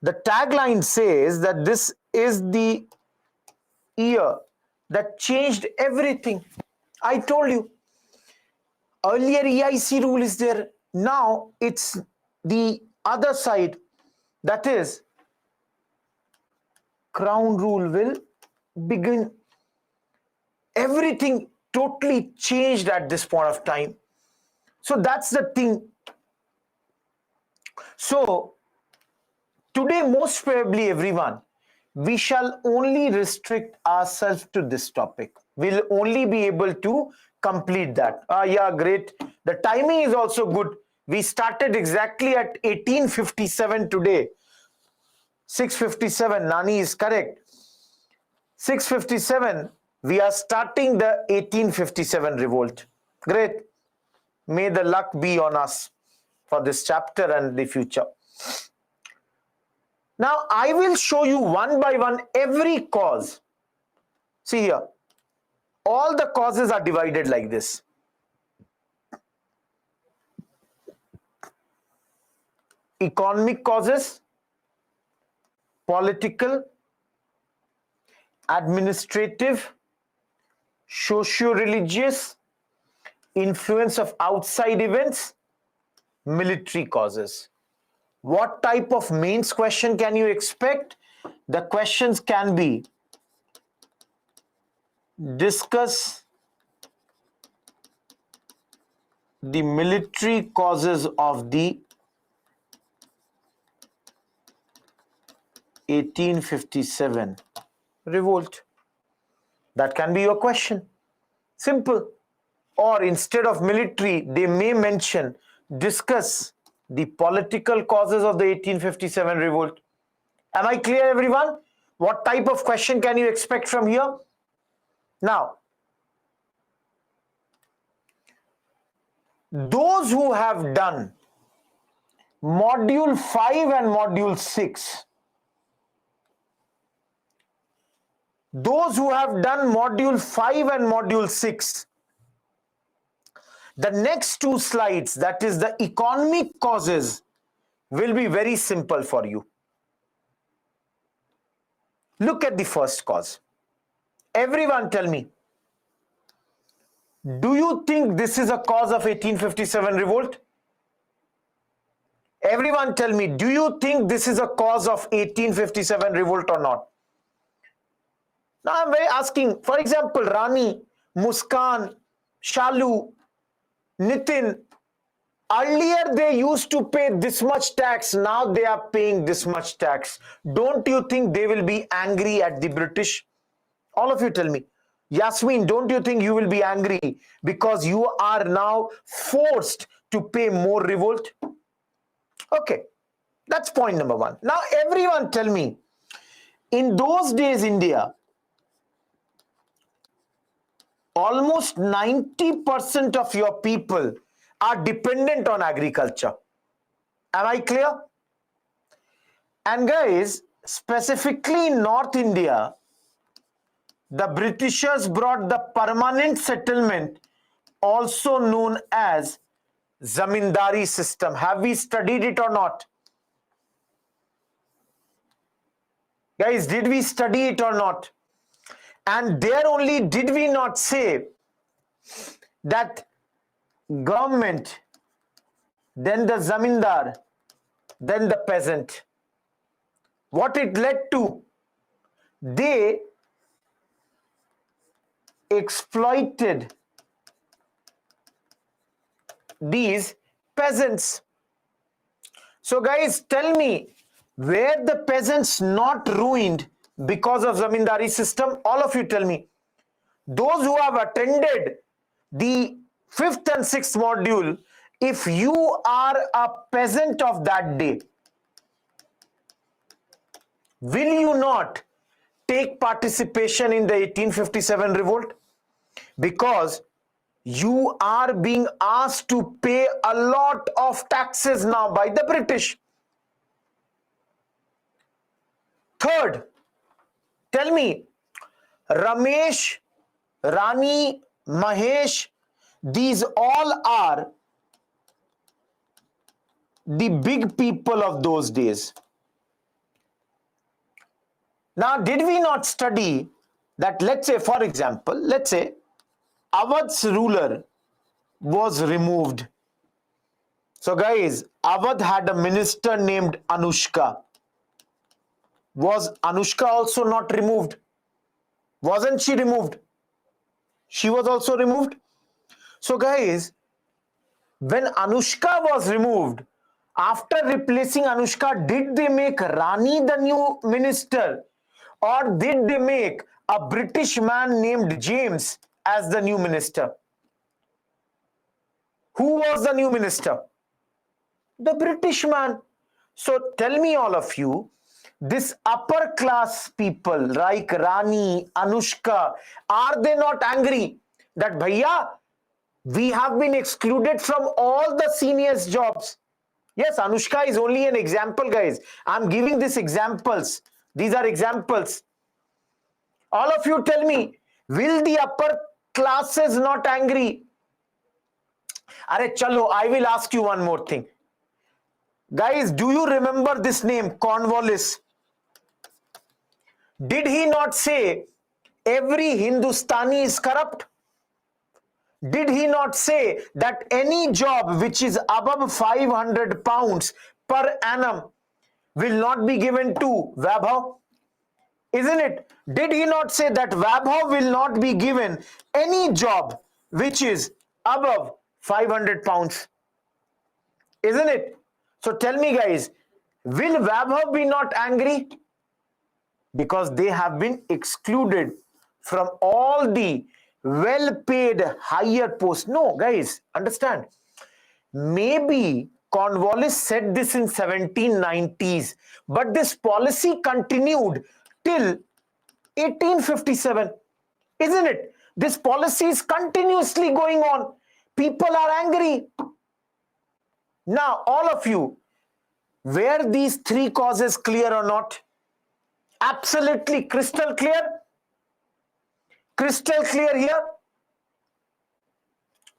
The tagline says that this is the year that changed everything. I told you, earlier EIC rule is there. Now it's the other side. That is, crown rule will begin. Everything totally changed at this point of time. So that's the thing. So today, most probably everyone, we shall only restrict ourselves to this topic. We'll only be able to complete that. Yeah, great. The timing is also good. We started exactly at 1857 today. 6:57, Nani is correct. 6:57, we are starting the 1857 revolt. Great. May the luck be on us for this chapter and the future. Now, I will show you one by one every cause. See here, all the causes are divided like this. Economic causes, political, administrative, socio-religious, influence of outside events, military causes. What type of mains question can you expect? The questions can be: discuss the military causes of the 1857 revolt. That can be your question. Simple. Or instead of military, they may mention discuss the political causes of the 1857 revolt. Am I clear, everyone? What type of question can you expect from here? Now, those who have done module 5 and module 6, those who have done module 5 and module 6, the next two slides, that is the economic causes, will be very simple for you. Look at the first cause. Everyone tell me, do you think this is a cause of 1857 revolt? Everyone tell me, do you think this is a cause of 1857 revolt or not? Now I'm very asking, for example, Rani, Muskan, Shalu, Nitin, earlier they used to pay this much tax, now they are paying this much tax. Don't you think they will be angry at the British? All of you tell me. Yasmin, don't you think you will be angry because you are now forced to pay more revolt? Okay, that's point number one. Now everyone tell me, in those days India, almost 90% of your people are dependent on agriculture. Am I clear? And guys, specifically in North India, the Britishers brought the permanent settlement, also known as Zamindari system. Have we studied it or not? Guys, did we study it or not? And there only did we not say that government, then the zamindar, then the peasant. What it led to? They exploited these peasants. So guys, tell me, were the peasants not ruined because of zamindari system? All of you tell me. Those who have attended the 5th and 6th module, if you are a peasant of that day, will you not take participation in the 1857 revolt? Because you are being asked to pay a lot of taxes now by the British. Third, tell me, Ramesh, Rani, Mahesh, these all are the big people of those days. Now, did we not study that, let's say, for example, let's say Awadh's ruler was removed. So guys, Awadh had a minister named Anushka. Was Anushka also not removed? Wasn't she removed? She was also removed. So guys, when Anushka was removed, after replacing Anushka, did they make Rani the new minister? Or did they make a British man named James as the new minister? Who was the new minister? The British man. So tell me, all of you, this upper class people like Rani, Anushka, are they not angry that bhaiya, we have been excluded from all the seniors jobs? Yes, Anushka is only an example, guys. I'm giving these examples. These are examples. All of you tell me, will the upper classes not angry? Are chalo, I will ask you one more thing. Guys, do you remember this name, Cornwallis? Did he not say every Hindustani is corrupt? Did he not say that any job which is above 500 pounds per annum will not be given to Vaibhav? Isn't it? Did he not say that Vaibhav will not be given any job which is above 500 pounds? Isn't it? So tell me, guys, will Vaibhav be not angry? Because they have been excluded from all the well-paid higher posts. No, guys, understand. Maybe Cornwallis said this in 1790s, but this policy continued till 1857. Isn't it? This policy is continuously going on. People are angry. Now, all of you, were these three causes clear or not? Absolutely crystal clear? Crystal clear here?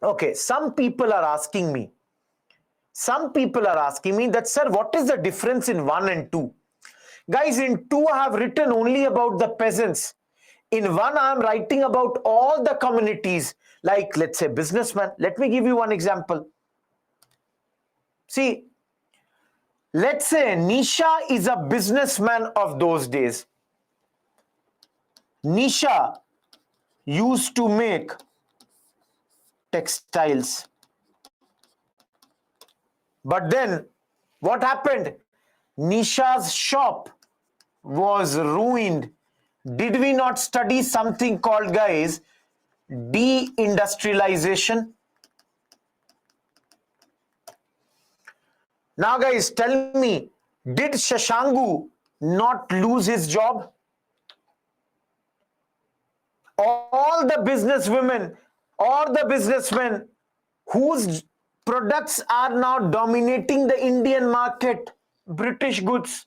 Okay, some people are asking me that, sir, what is the difference in 1 and 2? Guys, in 2 I have written only about the peasants. In 1 I am writing about all the communities, like let's say businessmen. Let me give you one example. See, let's say Nisha is a businessman of those days. Nisha used to make textiles. But then what happened? Nisha's shop was ruined. Did we not study something called, guys, deindustrialization? Now, guys, tell me, did Shashangu not lose his job? All the businesswomen or the businessmen whose products are now dominating the Indian market, British goods.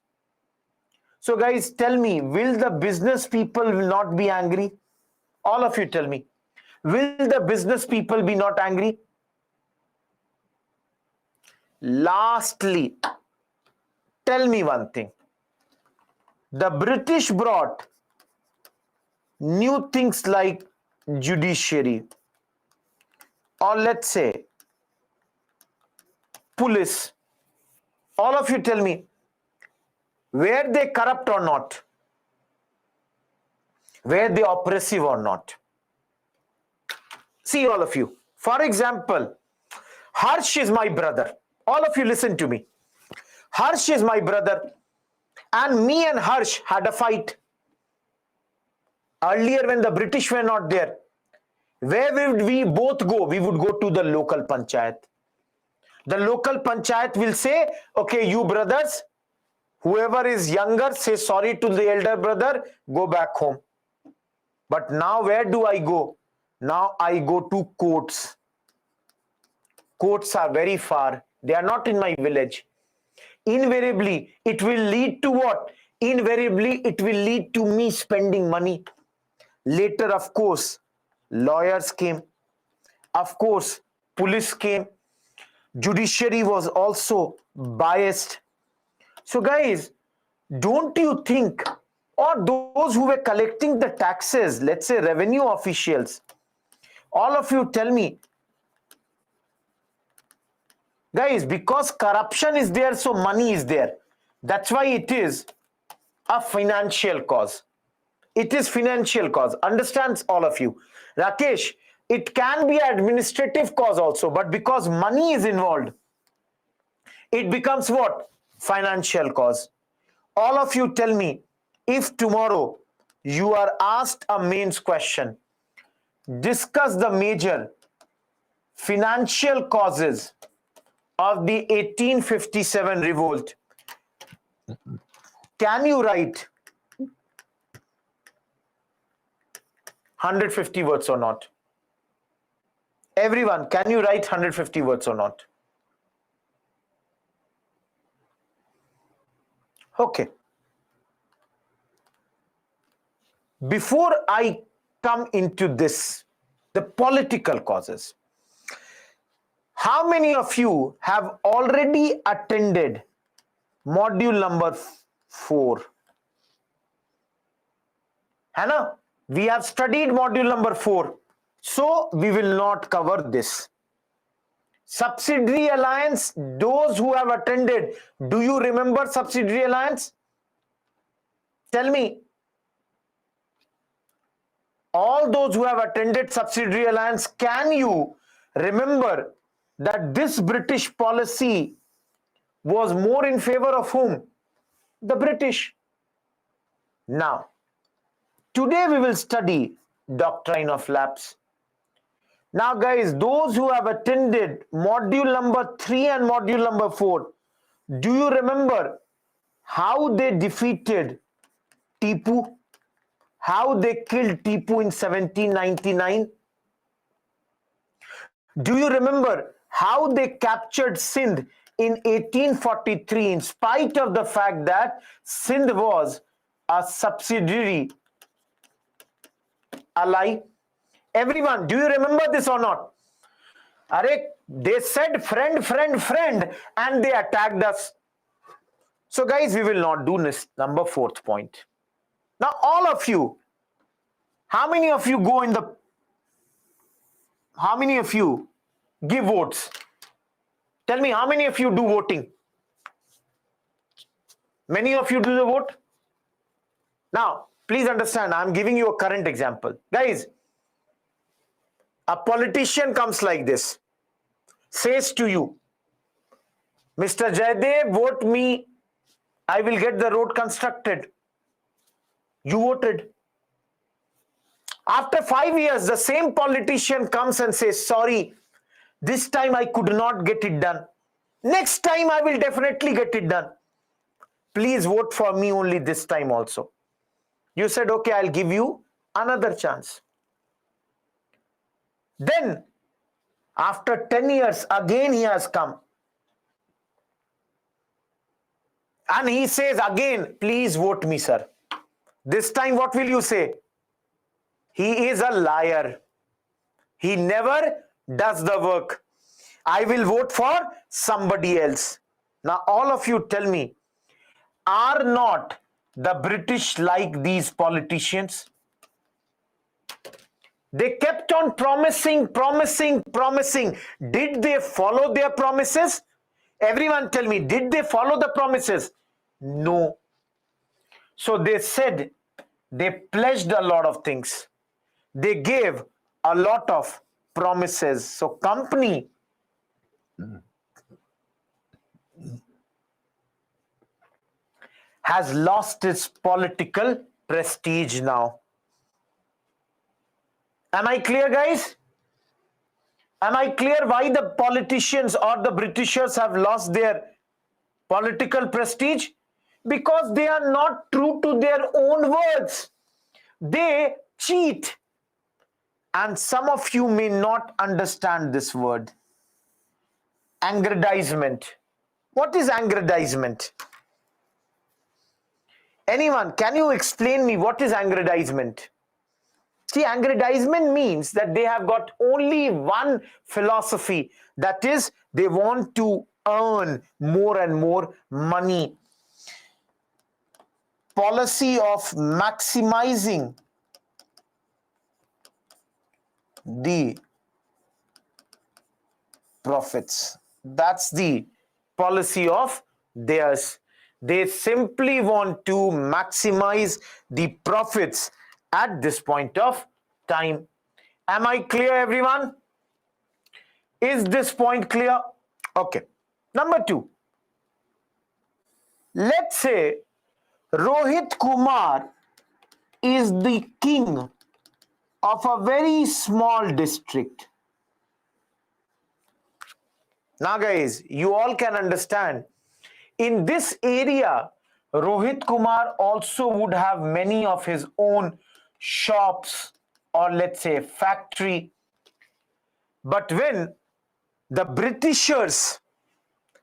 So guys, tell me, will the business people not be angry? All of you tell me, will the business people be not angry? Lastly, tell me one thing. The British brought new things like judiciary, or let's say police. All of you tell me, were they corrupt or not? Were they oppressive or not? See, all of you. For example, Harsh is my brother. All of you listen to me. Harsh is my brother, and me and Harsh had a fight. Earlier, when the British were not there, where would we both go? We would go to the local panchayat. The local panchayat will say, okay, you brothers, whoever is younger, say sorry to the elder brother, go back home. But now where do I go? Now I go to courts. Courts are very far. They are not in my village. Invariably, it will lead to what? Invariably, it will lead to me spending money. Later, of course, lawyers came. Of course, police came. Judiciary was also biased. So guys, don't you think or those who were collecting the taxes, let's say revenue officials, all of you tell me, guys, because corruption is there, so money is there. That's why it is a financial cause. It is financial cause. Understands all of you? Rakesh, it can be administrative cause also, but because money is involved, it becomes what? Financial cause. All of you tell me, if tomorrow you are asked a mains question, discuss the major financial causes of the 1857 revolt, can you write 150 words or not? Everyone, can you write 150 words or not? Okay. Before I come into this, the political causes, how many of you have already attended module number 4? Hannah, we have studied module number 4, so we will not cover this. Subsidiary alliance, those who have attended, do you remember subsidiary alliance? Tell me. All those who have attended subsidiary alliance, can you remember that this British policy was more in favor of whom? The British. Now, today we will study doctrine of lapse. Now guys, those who have attended module number 3 and module number 4, do you remember how they defeated Tipu? How they killed Tipu in 1799? Do you remember how they captured Sindh in 1843 in spite of the fact that Sindh was a subsidiary ally? Everyone, do you remember this or not? They said friend, friend, friend, and they attacked us. So guys, we will not do this number 4th point. Now all of you, how many of you go in the, how many of you give votes? Tell me, how many of you do voting? Many of you do the vote? Now, please understand, I'm giving you a current example. Guys, a politician comes like this, says to you, Mr. Jaydev, vote me, I will get the road constructed. You voted. After 5 years, the same politician comes and says, sorry, this time I could not get it done. Next time I will definitely get it done. Please vote for me only this time also. You said, okay, I'll give you another chance. Then, after 10 years, again he has come. And he says again, please vote me, sir. This time what will you say? He is a liar. He never does the work. I will vote for somebody else. Now all of you tell me, are not the British like these politicians? They kept on promising. Did they follow their promises? Everyone tell me, did they follow the promises? No. So they said, they pledged a lot of things. They gave a lot of promises. So company has lost its political prestige now. Am I clear, guys? Am I clear why the politicians or the Britishers have lost their political prestige? Because they are not true to their own words. They cheat. And some of you may not understand this word. Aggrandizement. What is aggrandizement? Anyone, can you explain me what is aggrandizement? See, aggrandizement means that they have got only one philosophy. That is, they want to earn more and more money. policy of maximizing the profits. That's the policy of theirs. They simply want to maximize the profits at this point of time. Am I clear, everyone? Is this point clear? Okay. Number two. Let's say Rohit Kumar is the king of a very small district. Now guys, you all can understand, in this area, Rohit Kumar also would have many of his own shops or let's say factory. But when the Britishers,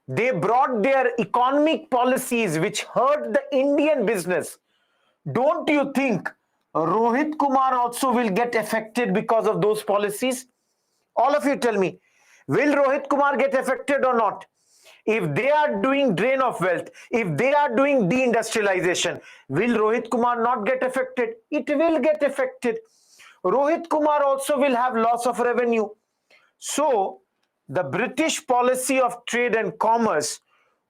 they brought their economic policies which hurt the Indian business, don't you think Rohit Kumar also will get affected because of those policies? All of you tell me, will Rohit Kumar get affected or not? If they are doing drain of wealth, if they are doing deindustrialization, will Rohit Kumar not get affected? It will get affected. Rohit Kumar also will have loss of revenue. So, the British policy of trade and commerce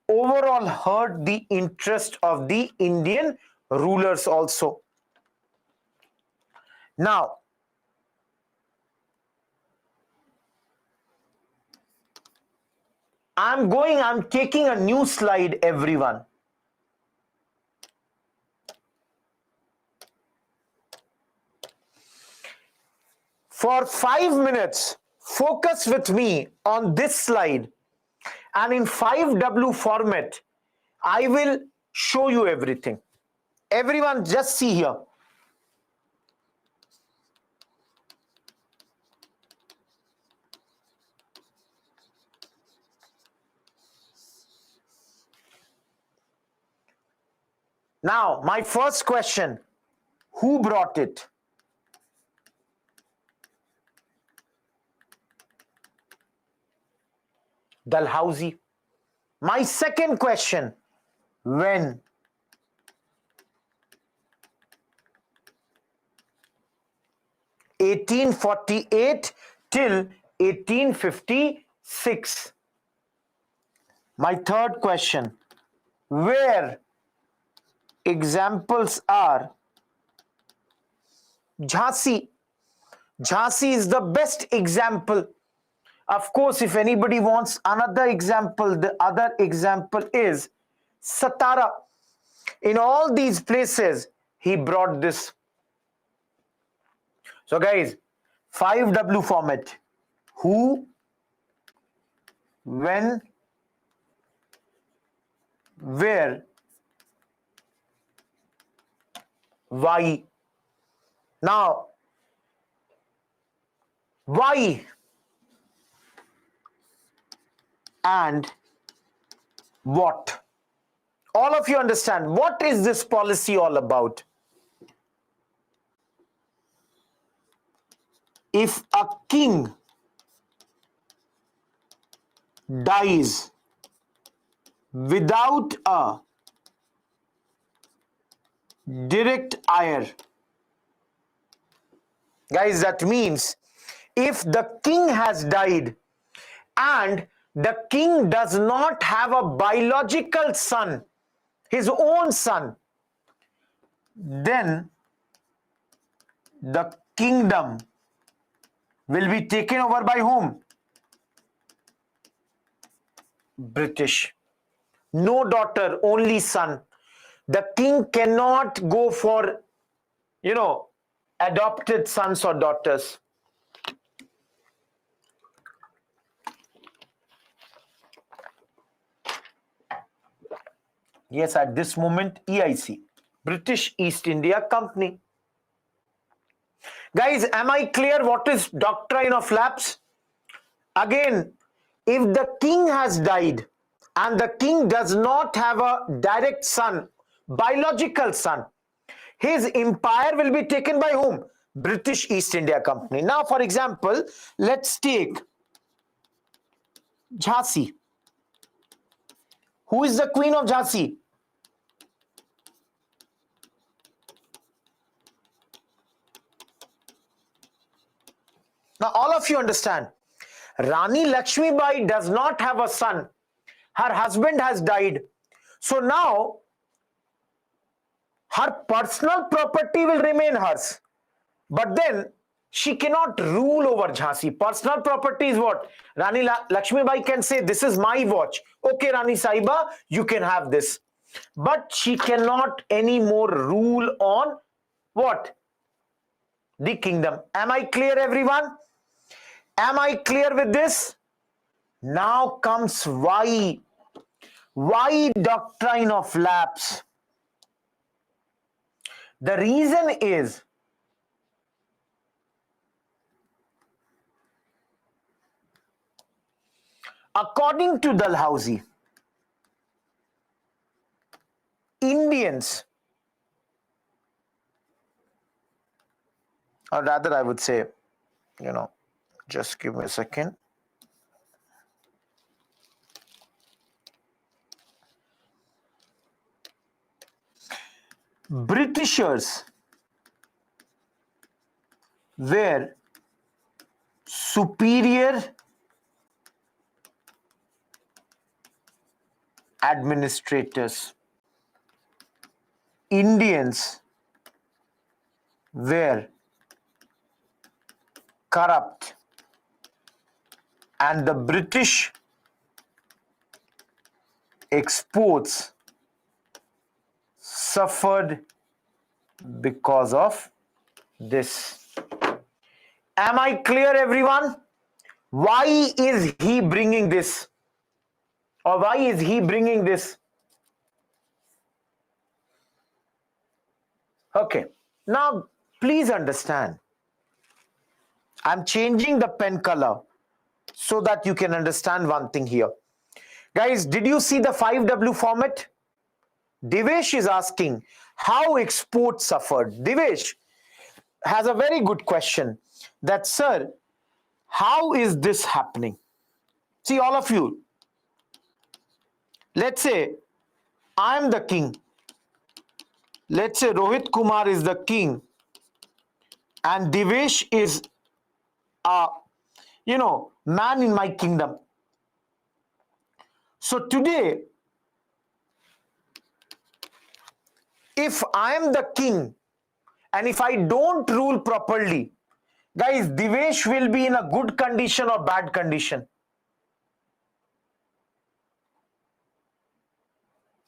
overall hurt the interest of the Indian rulers also. Now, I'm taking a new slide, everyone. For 5 minutes, focus with me on this slide, and in 5W format, I will show you everything. Everyone just see here. Now, my first question, who brought it? Dalhousie. My second question, when? (1848) till 1856. My third question, where? Examples are Jhansi. Jhansi is the best example. Of course, if anybody wants another example, the other example is Satara. In all these places, he brought this. So guys, 5W format. Who, when, where, why. Now, why and what? All of you understand, what is this policy all about? If a king dies without a direct heir, guys, that means if the king has died and the king does not have a biological son, his own son, then the kingdom will be taken over by whom? British. No daughter, only son. The king cannot go for, adopted sons or daughters. Yes, at this moment, EIC, British East India Company. Guys, am I clear what is doctrine of lapse? Again, if the king has died and the king does not have a direct son, biological son, his empire will be taken by whom? British East India Company. Now, for example, let's take Jhansi. Who is the queen of Jhansi? Now, all of you understand, Rani Lakshmibai does not have a son. Her husband has died. So now, her personal property will remain hers. But then, she cannot rule over Jhansi. Personal property is what? Rani Lakshmibai can say, this is my watch. Okay, Rani Sahiba, you can have this. But she cannot anymore rule on what? The kingdom. Am I clear, everyone? Am I clear with this? Now comes why. Why doctrine of lapse? The reason is, according to Dalhousie, Indians, or rather I would say, just give me a second. Britishers were superior administrators. Indians were corrupt, and the British exports suffered because of this. Am I clear, everyone? Why is he bringing this? Or why is he bringing this? Okay, now please understand. I'm changing the pen color so that you can understand one thing here. Guys, did you see the 5W format? Devesh is asking how exports suffered. Devesh has a very good question that, sir, how is this happening? See, all of you, let's say I'm the king. Let's say Rohit Kumar is the king and Devesh is a, man in my kingdom. So today, if I am the king and if I don't rule properly, guys, Devesh will be in a good condition or bad condition?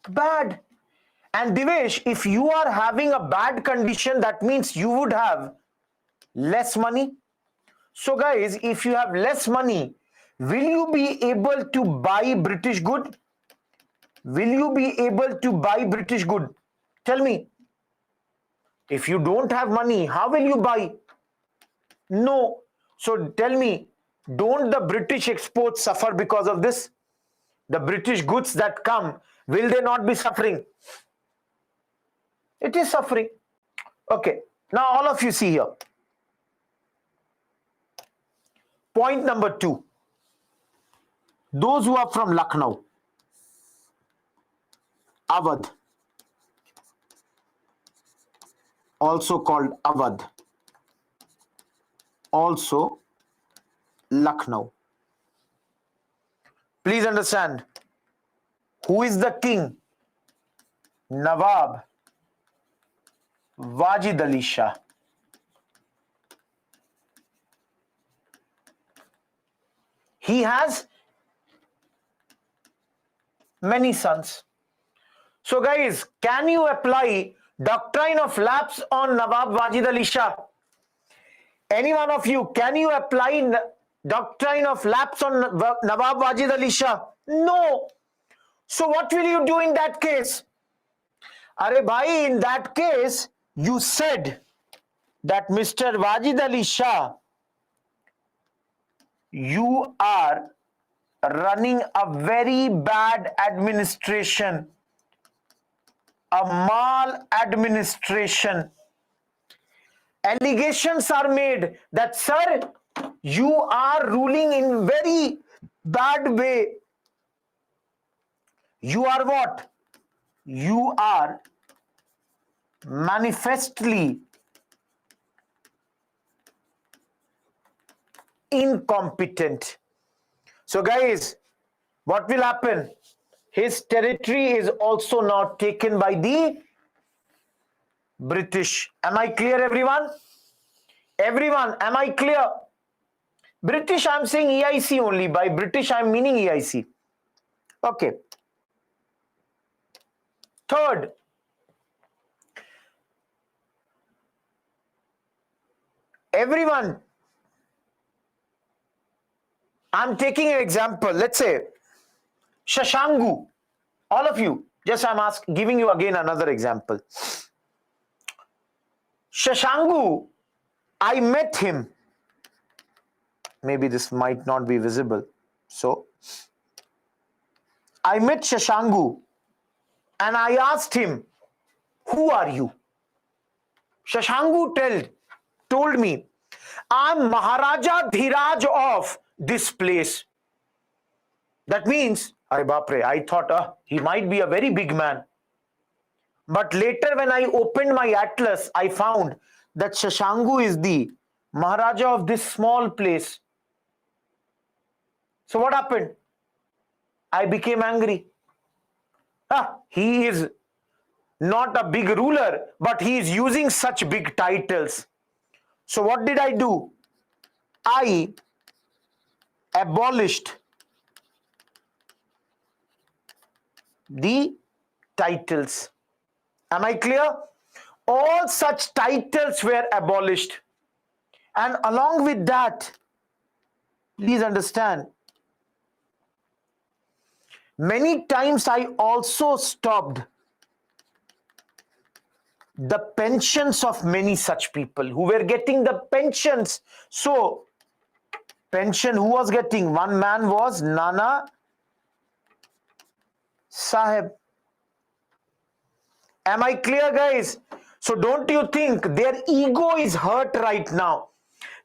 Bad. And Devesh, if you are having a bad condition, that means you would have less money. So guys, if you have less money, will you be able to buy British good? Will you be able to buy British good? Tell me. If you don't have money, how will you buy? No. So tell me, don't the British exports suffer because of this? The British goods that come, will they not be suffering? It is suffering. Okay. Now all of you see here. Point number 2. Those who are from Lucknow, Awadh, also called Awadh, also Lucknow. Please understand, who is the king? Nawab Wajid Ali Shah. He has many sons. So guys, can you apply doctrine of lapse on Nawab Wajid Ali Shah? Any one of you, can you apply doctrine of lapse on Nawab Wajid Ali Shah? No. So what will you do in that case? Arey bhai, in that case, you said that Mr. Wajid Ali Shah, you are running a very bad administration, a maladministration. Allegations are made that, sir, you are ruling in very bad way. You are what? You are manifestly incompetent. So guys, what will happen? His territory is also now taken by the British. Am I clear, everyone? Everyone, am I clear? British, I'm saying EIC only. By British, I'm meaning EIC. Okay. Third, everyone, I'm taking an example. Let's say Shashangu. All of you, just I'm giving you again another example. Shashangu, I met him. Maybe this might not be visible. So, I met Shashangu and I asked him, who are you? Shashangu told me, I'm Maharaja Dhiraj of this place. That means, Are Bapre, I thought he might be a very big man. But later when I opened my atlas, I found that Shashangu is the Maharaja of this small place. So what happened? I became angry. He is not a big ruler, but he is using such big titles. So what did I do? I abolished the titles. Am I clear? All such titles were abolished. And along with that, please understand, many times I also stopped the pensions of many such people who were getting the pensions. So, pension who was getting? One man was Nana Sahib. Am I clear, guys? So don't you think their ego is hurt right now?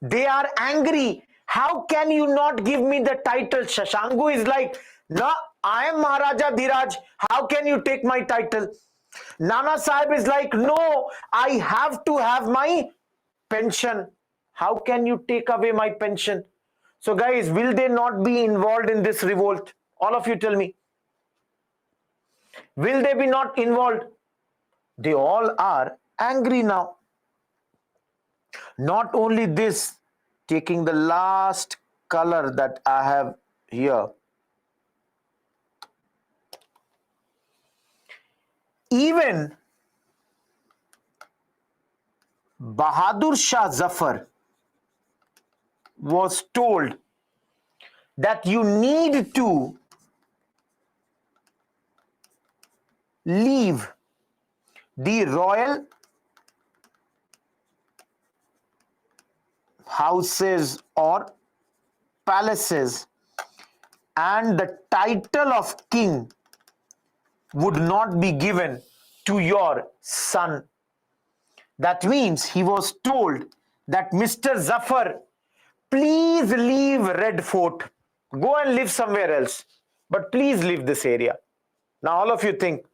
They are angry. How can you not give me the title? Shashangu is like, no, I am Maharaja Dhiraj. How can you take my title? Nana Sahib is like, no, I have to have my pension. How can you take away my pension? So guys, will they not be involved in this revolt? All of you tell me. Will they be not involved? They all are angry now. Not only this, taking the last color that I have here. Even Bahadur Shah Zafar was told that you need to leave the royal houses or palaces, and the title of king would not be given to your son. That means he was told that Mr. Zafar, please leave Red Fort. Go and live somewhere else. But please leave this area. Now all of you think,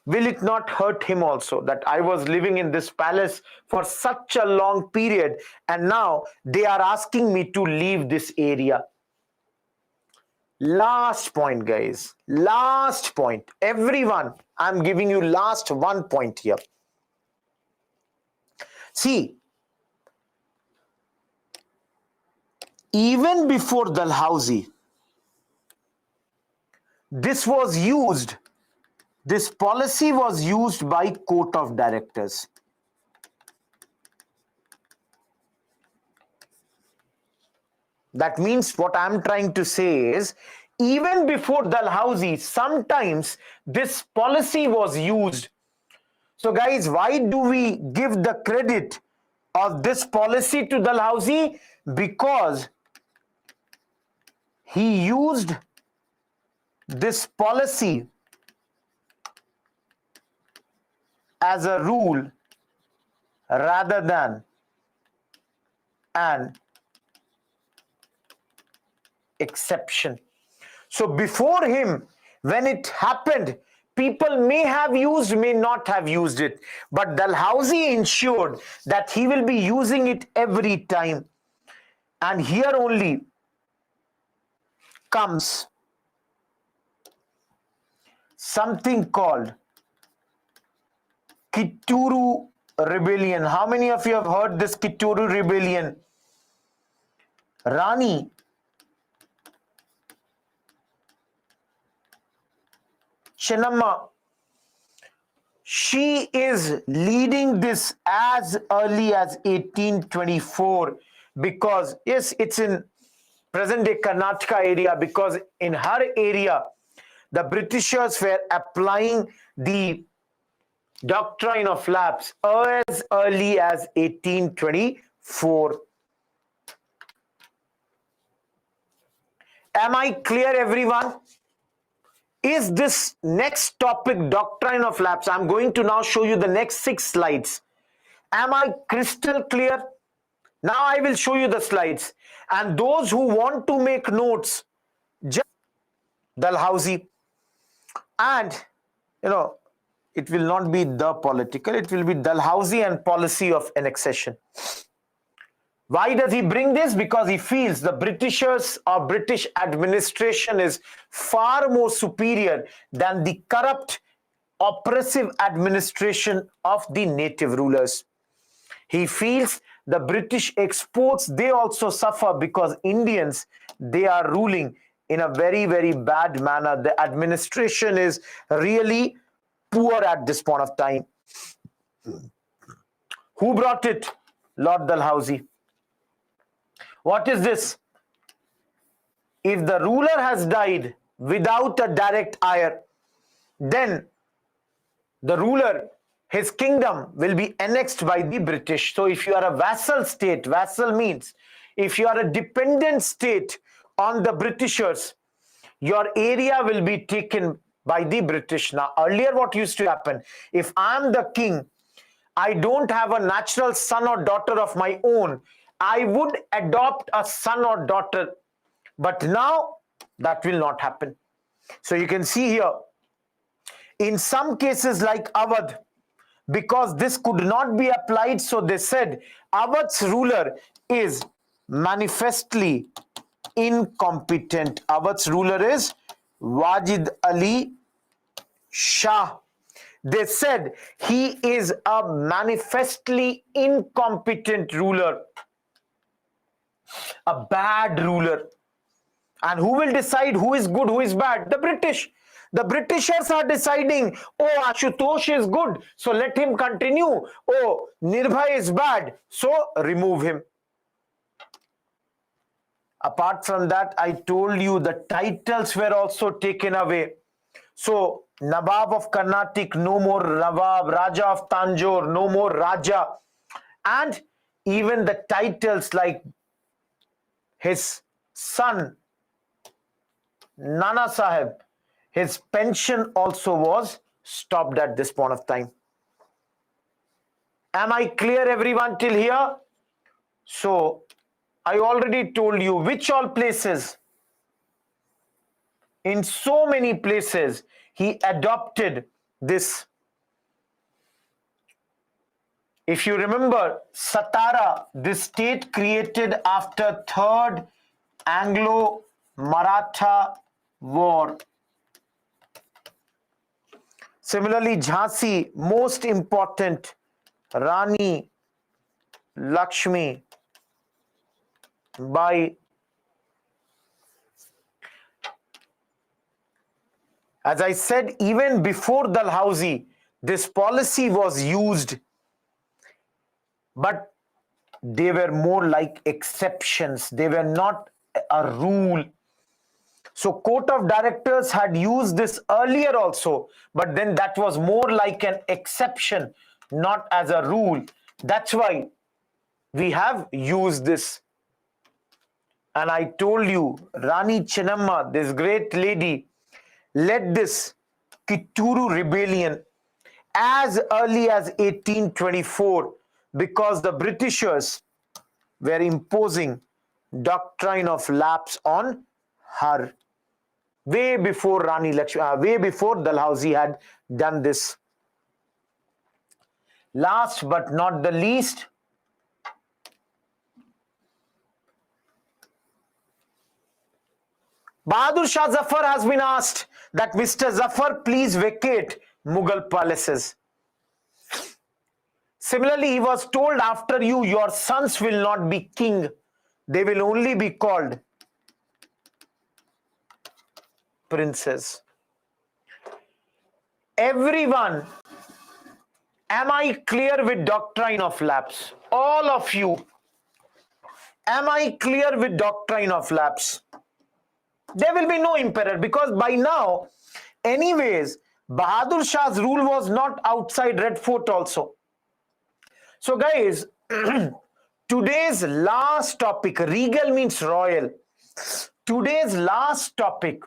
will it not hurt him also that I was living in this palace for such a long period and now they are asking me to leave this area? Last point, guys. Last point. Everyone, I'm giving you last one point here. See, even before Dalhousie, this policy was used by Court of Directors. That means what I'm trying to say is, even before Dalhousie, sometimes this policy was used. So guys, why do we give the credit of this policy to Dalhousie? Because he used this policy as a rule rather than an exception. So before him, when it happened, people may have used, may not have used it. But Dalhousie ensured that he will be using it every time. And here only comes something called Kitturu Rebellion. How many of you have heard this Kitturu Rebellion? Rani Chennamma, she is leading this as early as 1824 because, yes, it's in present day Karnataka area, because in her area the Britishers were applying the doctrine of lapse as early as 1824. Am I clear, everyone? Is this next topic doctrine of lapse? I'm going to now show you the next 6 slides. Am I crystal clear? Now I will show you the slides, and those who want to make notes, just Dalhousie, and it will not be the political, it will be Dalhousie and policy of annexation. Why does he bring this? Because he feels the Britishers or British administration is far more superior than the corrupt, oppressive administration of the native rulers. He feels the British exports, they also suffer because Indians, they are ruling in a very, very bad manner. The administration is really poor at this point of time. Who brought it? Lord Dalhousie. What is this? If the ruler has died without a direct heir, then the ruler, his kingdom will be annexed by the British. So if you are a vassal state, vassal means if you are a dependent state on the Britishers, your area will be taken by the British. Now, earlier what used to happen, if I am the king, I don't have a natural son or daughter of my own, I would adopt a son or daughter, but now that will not happen. So you can see here, in some cases like Awadh, because this could not be applied, so they said Awadh's ruler is manifestly incompetent. Awadh's ruler is Wajid Ali Shah. They said he is a manifestly incompetent ruler, a bad ruler. And who will decide who is good, who is bad? The British. The Britishers are deciding, oh, Ashutosh is good, so let him continue. Oh, Nirbhay is bad, so remove him. Apart from that, I told you the titles were also taken away. So, Nawab of Carnatic, no more Nawab, Raja of Tanjore, no more Raja. And even the titles like his son, Nana Sahib, his pension also was stopped at this point of time. Am I clear, everyone, till here? So, I already told you which all places. In so many places, he adopted this. If you remember, Satara, this state created after Third Anglo-Maratha War. Similarly, Jhansi, most important, Rani Lakshmi Bai. As I said, even before Dalhousie, this policy was used, but they were more like exceptions. They were not a rule. So Court of Directors had used this earlier also, but then that was more like an exception, not as a rule. That's why we have used this. And I told you, Rani Chennamma, this great lady, led this Kitturu rebellion as early as 1824 because the Britishers were imposing doctrine of lapse on her way before Rani Lakshmi, way before Dalhousie had done this. Last but not the least, Bahadur Shah Zafar has been asked that Mr. Zafar, please vacate Mughal palaces. Similarly, he was told, after you, your sons will not be king. They will only be called princes. Everyone, am I clear with doctrine of lapse? All of you, am I clear with doctrine of lapse? There will be no emperor, because by now, anyways, Bahadur Shah's rule was not outside Red Fort also. So guys, today's last topic, regal means royal. Today's last topic,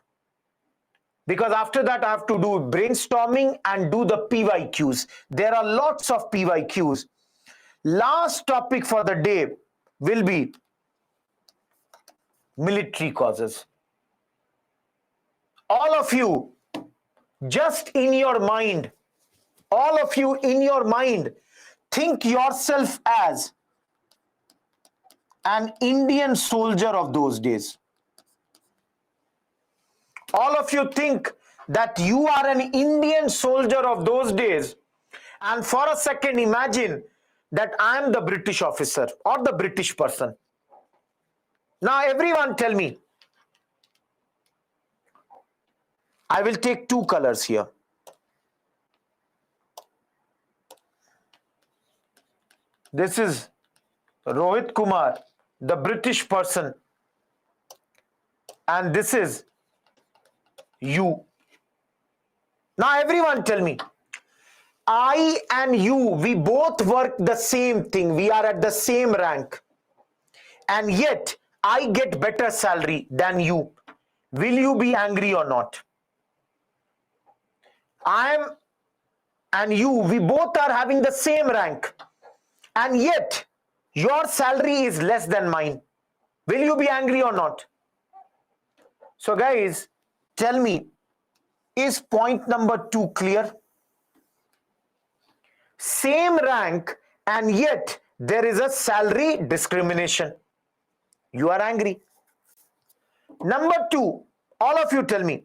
because after that I have to do brainstorming and do the PYQs. There are lots of PYQs. Last topic for the day will be military causes. All of you, just in your mind, all of you in your mind, think yourself as an Indian soldier of those days. All of you think that you are an Indian soldier of those days, and for a second imagine that I am the British officer or the British person. Now everyone tell me, I will take two colors here. This is Rohit Kumar, the British person, and this is you. Now everyone tell me, I and you, we both work the same thing. We are at the same rank, and yet I get better salary than you. Will you be angry or not? I am and you, we both are having the same rank, and yet your salary is less than mine. Will you be angry or not? So guys, tell me, is point number 2 clear? Same rank, and yet there is a salary discrimination. You are angry. Number 2, all of you tell me,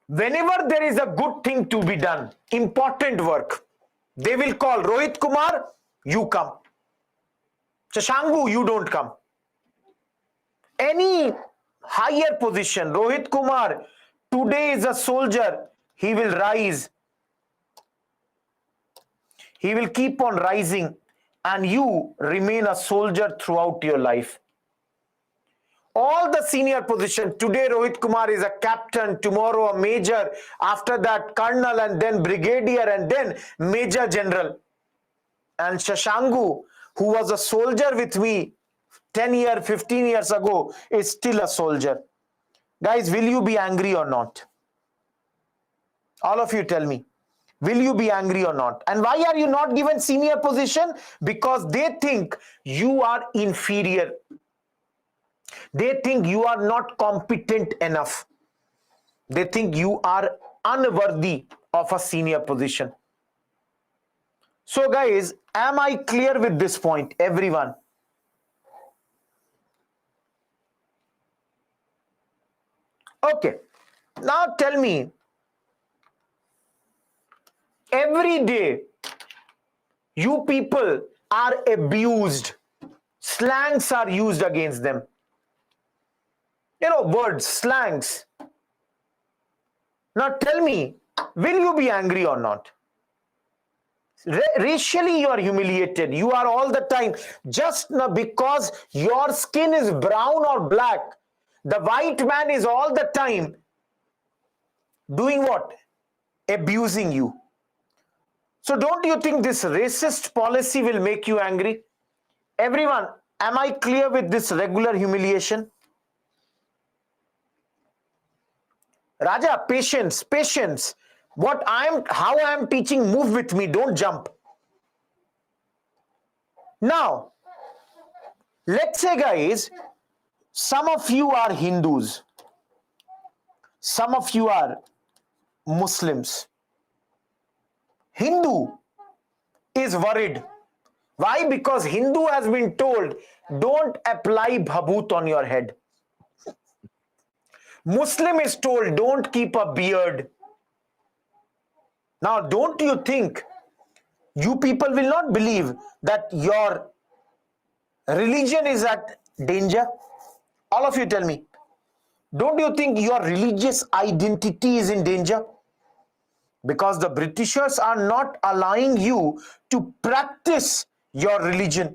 whenever there is a good thing to be done, important work, they will call Rohit Kumar, you come. Shashangu, you don't come. Any higher position, Rohit Kumar today is a soldier, he will rise. He will keep on rising, and you remain a soldier throughout your life. All the senior position, today Rohit Kumar is a captain, tomorrow a major, after that colonel, and then brigadier, and then major general. And Shashangu, who was a soldier with me 10 years, 15 years ago, is still a soldier. Guys, will you be angry or not? All of you tell me. Will you be angry or not? And why are you not given senior position? Because they think you are inferior. They think you are not competent enough. They think you are unworthy of a senior position. So guys, am I clear with this point, everyone? Okay, now tell me, every day you people are abused. Slangs are used against them. You know, words, slangs. Now tell me, will you be angry or not? Racially you are humiliated. You are all the time, just now because your skin is brown or black. The white man is all the time doing what? Abusing you. So don't you think this racist policy will make you angry? Everyone, am I clear with this regular humiliation? Raja, patience, patience. How I am teaching, move with me, don't jump. Now, let's say guys, some of you are Hindus. Some of you are Muslims. Hindu is worried. Why? Because Hindu has been told, don't apply bhabut on your head. Muslim is told, don't keep a beard. Now, don't you think you people will not believe that your religion is at danger? All of you tell me. Don't you think your religious identity is in danger? Because the Britishers are not allowing you to practice your religion.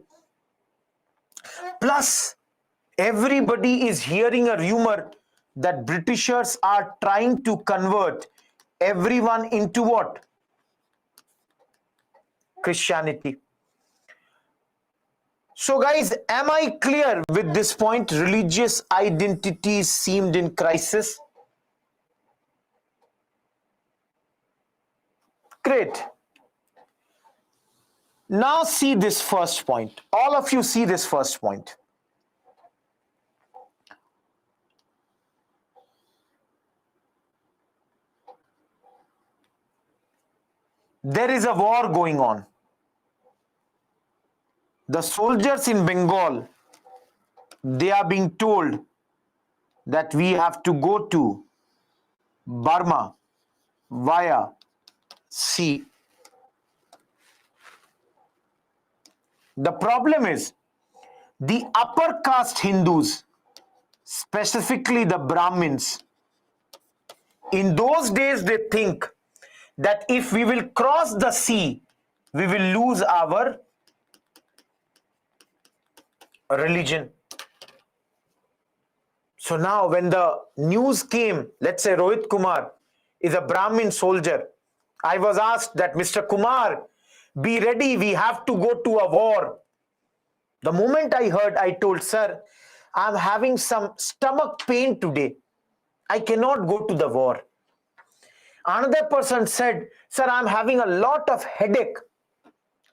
Plus, everybody is hearing a rumor that Britishers are trying to convert everyone into what? Christianity. So guys, am I clear with this point? Religious identity seemed in crisis. Great. Now see this first point. All of you see this first point. There is a war going on. The soldiers in Bengal, they are being told that we have to go to Burma via sea. The problem is the upper caste Hindus, specifically the Brahmins, in those days they think that if we will cross the sea, we will lose our religion. So now when the news came, let's say Rohit Kumar is a Brahmin soldier. I was asked that, Mr. Kumar, be ready, we have to go to a war. The moment I heard, I told, sir, I'm having some stomach pain today. I cannot go to the war. Another person said, sir, I'm having a lot of headache.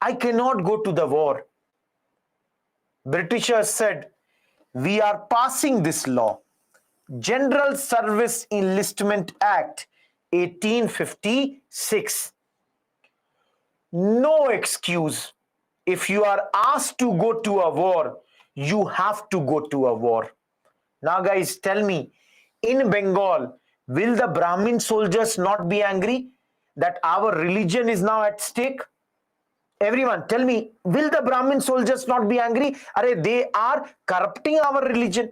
I cannot go to the war. Britishers said, we are passing this law. General Service Enlistment Act 1856. No excuse. If you are asked to go to a war, you have to go to a war. Now guys, tell me, in Bengal, will the Brahmin soldiers not be angry that our religion is now at stake? Everyone, tell me, will the Brahmin soldiers not be angry? They are corrupting our religion.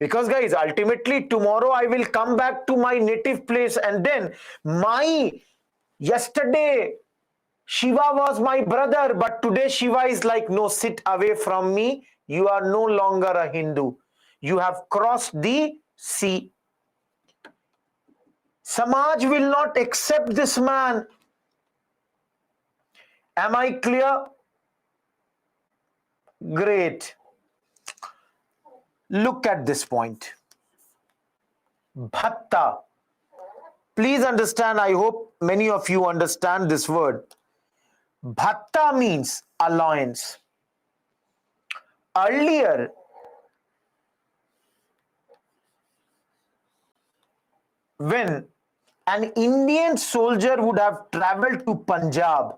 Because guys, ultimately tomorrow I will come back to my native place and then yesterday Shiva was my brother, but today Shiva is like, no, sit away from me. You are no longer a Hindu. You have crossed the sea. Samaj will not accept this man. Am I clear? Great. Look at this point. Bhatta. Please understand, I hope many of you understand this word. Bhatta means allowance. Earlier, when an Indian soldier would have traveled to Punjab,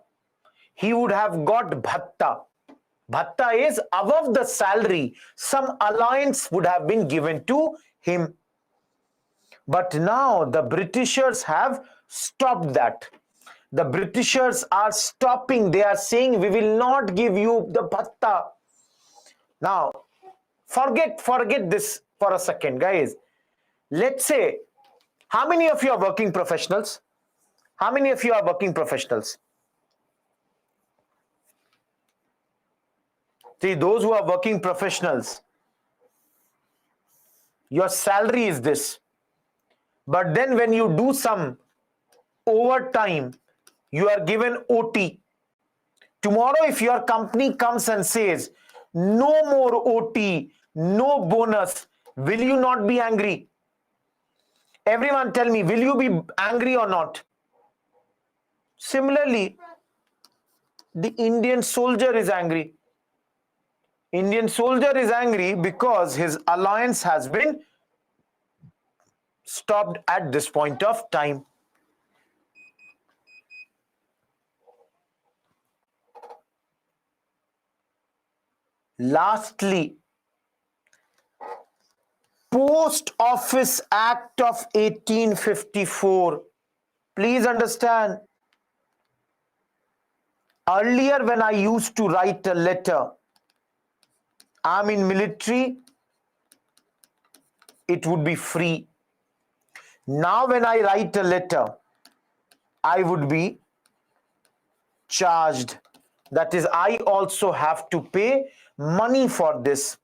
he would have got bhatta. Bhatta is above the salary. Some allowance would have been given to him. But now the Britishers have stopped that. The Britishers are stopping. They are saying, we will not give you the bhatta. Now, forget this for a second, guys. Let's say, how many of you are working professionals? How many of you are working professionals? See, those who are working professionals, your salary is this. But then when you do some overtime, you are given OT. Tomorrow, if your company comes and says, no more OT, no bonus, will you not be angry? Everyone tell me, will you be angry or not? Similarly, the Indian soldier is angry. Indian soldier is angry because his allowance has been stopped at this point of time. Lastly, Post Office Act of 1854. Please understand, earlier when I used to write a letter, I'm in military, it would be free. Now when I write a letter, I would be charged. That is, I also have to pay money for this.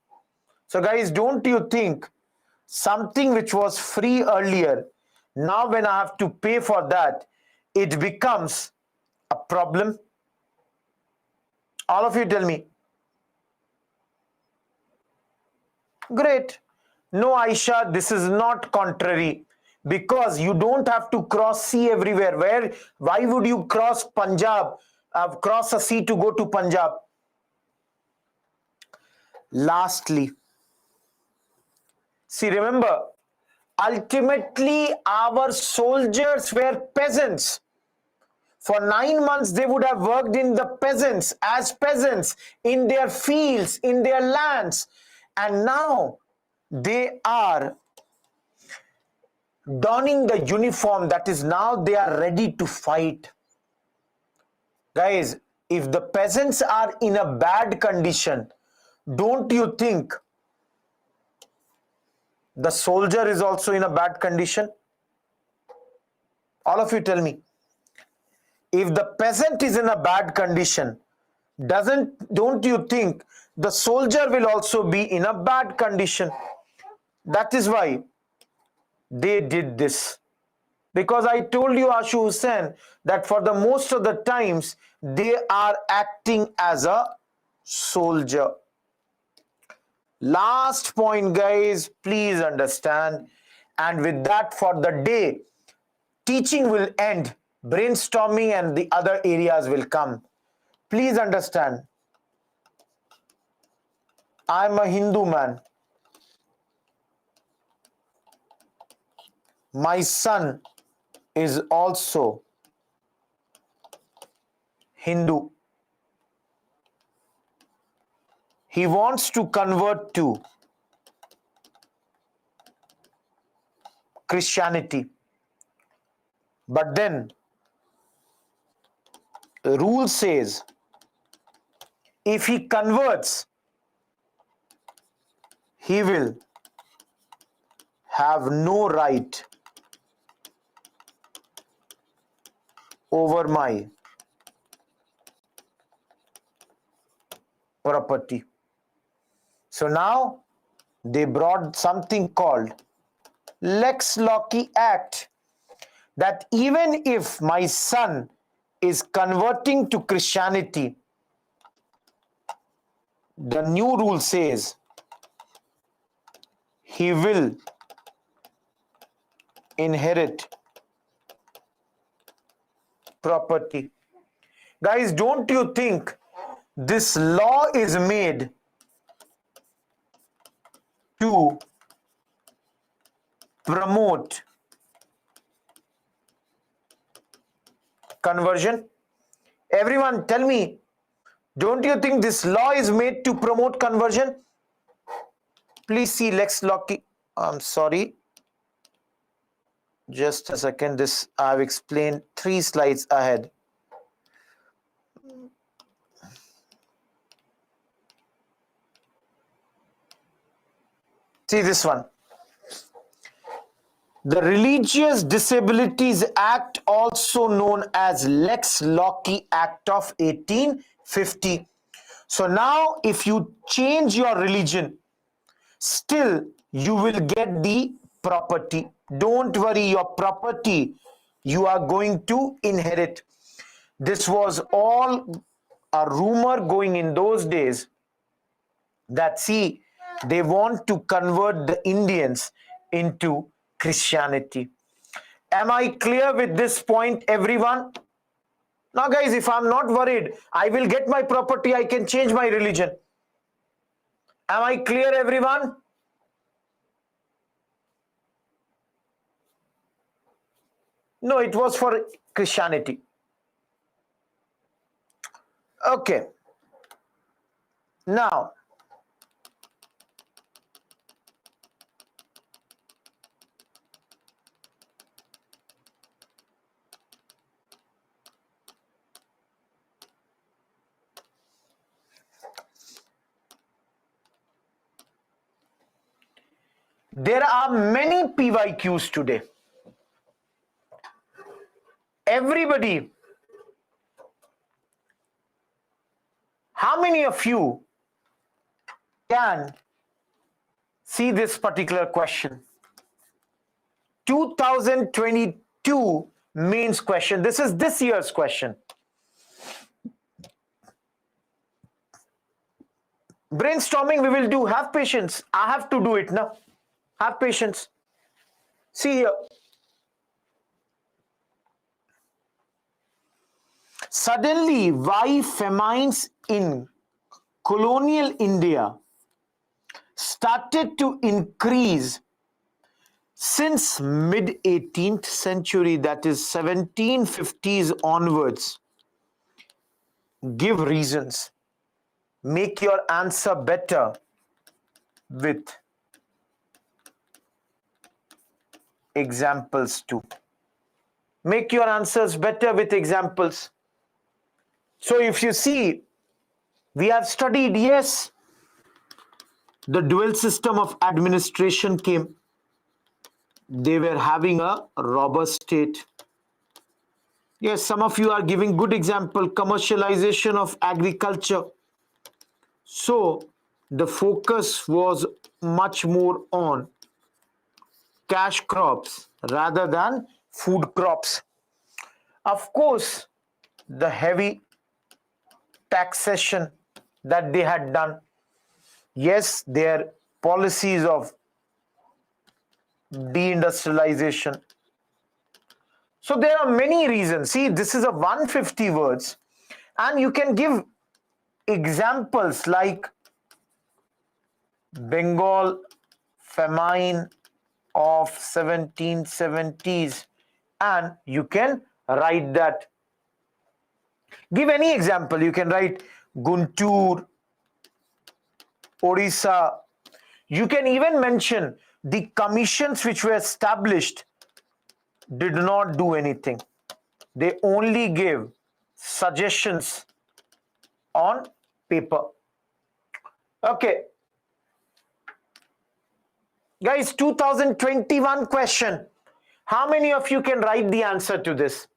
So guys, don't you think something which was free earlier, now when I have to pay for that, it becomes a problem? All of you tell me. Great. No, Aisha, this is not contrary, because you don't have to cross sea everywhere. Why would you cross Punjab, cross a sea to go to Punjab? Lastly, see, remember, ultimately our soldiers were peasants. For 9 months, they would have worked in the peasants, as peasants, in their fields, in their lands. And now they are donning the uniform. That is, now they are ready to fight. Guys, if the peasants are in a bad condition, don't you think the soldier is also in a bad condition? All of you tell me. If the peasant is in a bad condition, don't you think the soldier will also be in a bad condition? That is why they did this. Because I told you, Ashu Hussain, that for the most of the times they are acting as a soldier. Last point, guys, please understand. And with that, for the day, teaching will end, brainstorming and the other areas will come. Please understand, I'm a Hindu man. My son is also Hindu. He wants to convert to Christianity. But then the rule says, if he converts, he will have no right over my property. So now they brought something called Lex Loci Act, that even if my son is converting to Christianity, the new rule says he will inherit property. Guys, don't you think this law is made to promote conversion? Everyone tell me, don't you think this law is made to promote conversion? Please see Lex Loci. I'm sorry. Just a second. This I've explained 3 slides ahead. See this one. The Religious Disabilities Act, also known as Lex Loci Act of 1850. So now if you change your religion, still you will get the property. Don't worry, your property you are going to inherit. This was all a rumor going in those days, that see, they want to convert the Indians into Christianity. Am I clear with this point, everyone? Now guys, if I'm not worried, I will get my property, I can change my religion. Am I clear, everyone? No, it was for Christianity. Okay. Now, There are many PYQs today. Everybody, how many of you can see this particular question? 2022 mains question. This is this year's question. Brainstorming we will do. Have patience. I have to do it now. Have patience. See here. Suddenly, why famines in colonial India started to increase since mid 18th century, that is 1750s onwards? Give reasons. Make your answer better with examples too. Make your answers better with examples. So if you see, we have studied, yes, the dual system of administration came. They were having a robust state. Yes, some of you are giving good example, commercialization of agriculture. So the focus was much more on cash crops rather than food crops. Of course, the heavy taxation that they had done. Yes, their policies of deindustrialization. So there are many reasons. See, this is a 150 words, and you can give examples like Bengal famine of 1770s, and you can write that. Give any example. You can write Guntur, Odisha. You can even mention the commissions which were established did not do anything. They only gave suggestions on paper. Okay. Guys, 2021 question. How many of you can write the answer to this?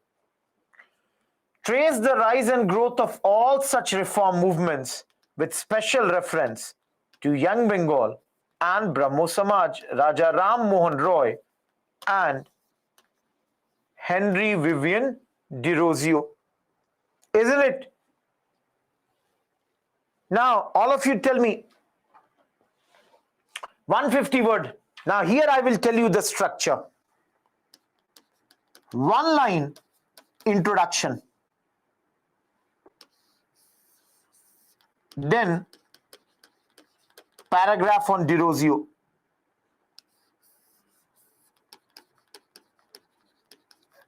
Trace the rise and growth of all such reform movements with special reference to Young Bengal and Brahmo Samaj, Raja Ram Mohan Roy and Henry Vivian Derozio. Isn't it? Now, all of you tell me 150 word. Now, here I will tell you the structure. One line introduction. Then paragraph on Derozio.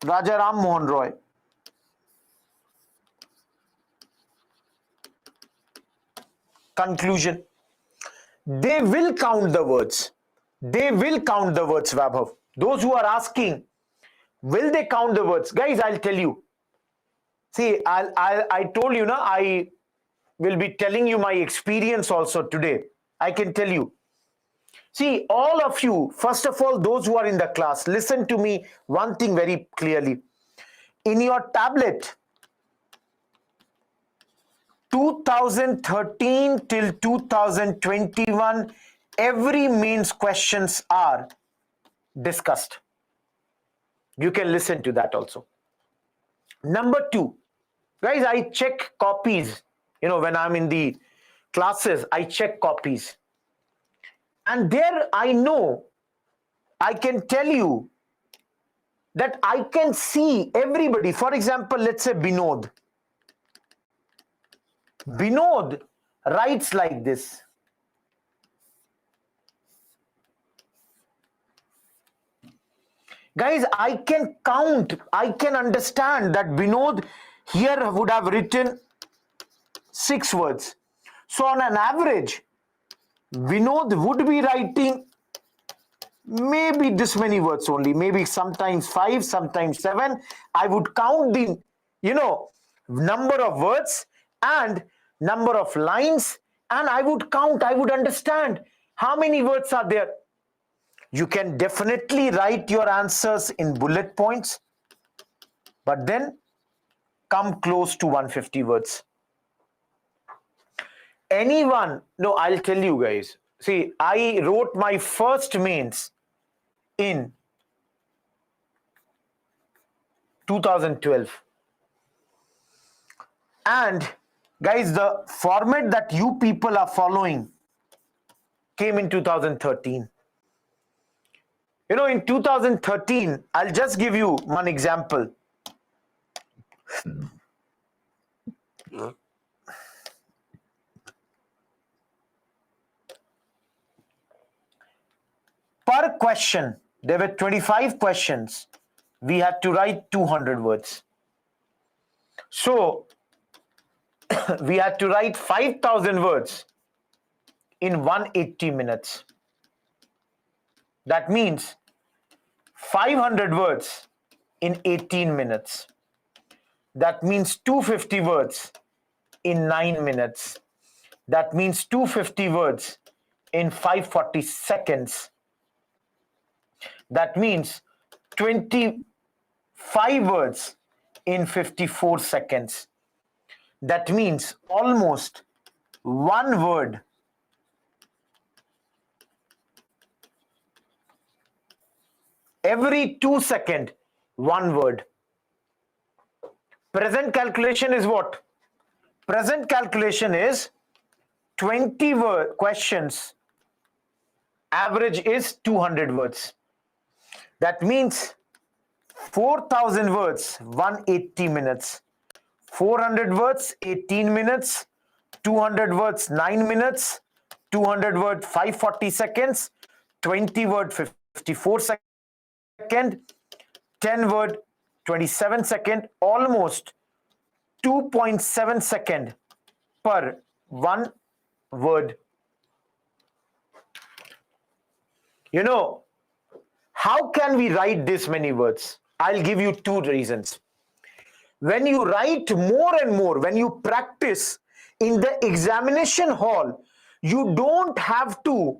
Raja Ram Mohan Roy. Conclusion. They will count the words. They will count the words, Vaibhav. Those who are asking, will they count the words? Guys, I'll tell you. See, I told you, I will be telling you my experience also today. I can tell you. See, all of you, first of all, those who are in the class, listen to me one thing very clearly. In your tablet, 2013 till 2021, every mains questions are discussed. You can listen to that also. Number two, guys, I check copies. When I'm in the classes, I check copies. And there I know, I can tell you that I can see everybody. For example, let's say Binod. Binod writes like this. Guys, I can count, I can understand that Binod here would have written 6 words. So on an average, Vinod would be writing maybe this many words only, maybe sometimes 5, sometimes 7. I would count the, number of words and number of lines, and I would count, I would understand how many words are there. You can definitely write your answers in bullet points, but then come close to 150 words. Anyone, no, I'll tell you guys. See, I wrote my first mains in 2012. And guys, the format that you people are following came in 2013. You know, in 2013, I'll just give you one example. Per question, there were 25 questions. We had to write 200 words. So, we had to write 5,000 words in 180 minutes. That means 500 words in 18 minutes. That means 250 words in 9 minutes. That means 250 words in 540 seconds. That means 25 words in 54 seconds. That means almost one word every 2 seconds, one word. Present calculation is what? Present calculation is 20 questions. Average is 200 words. That means 4,000 words, 180 minutes. 400 words, 18 minutes. 200 words, 9 minutes. 200 word, 540 seconds. 20 word, 54 seconds. 10 word, 27 second. Almost 2.7 second per one word. You know, how can we write this many words? I'll give you two reasons. When you write more and more, when you practice in the examination hall, you don't have to,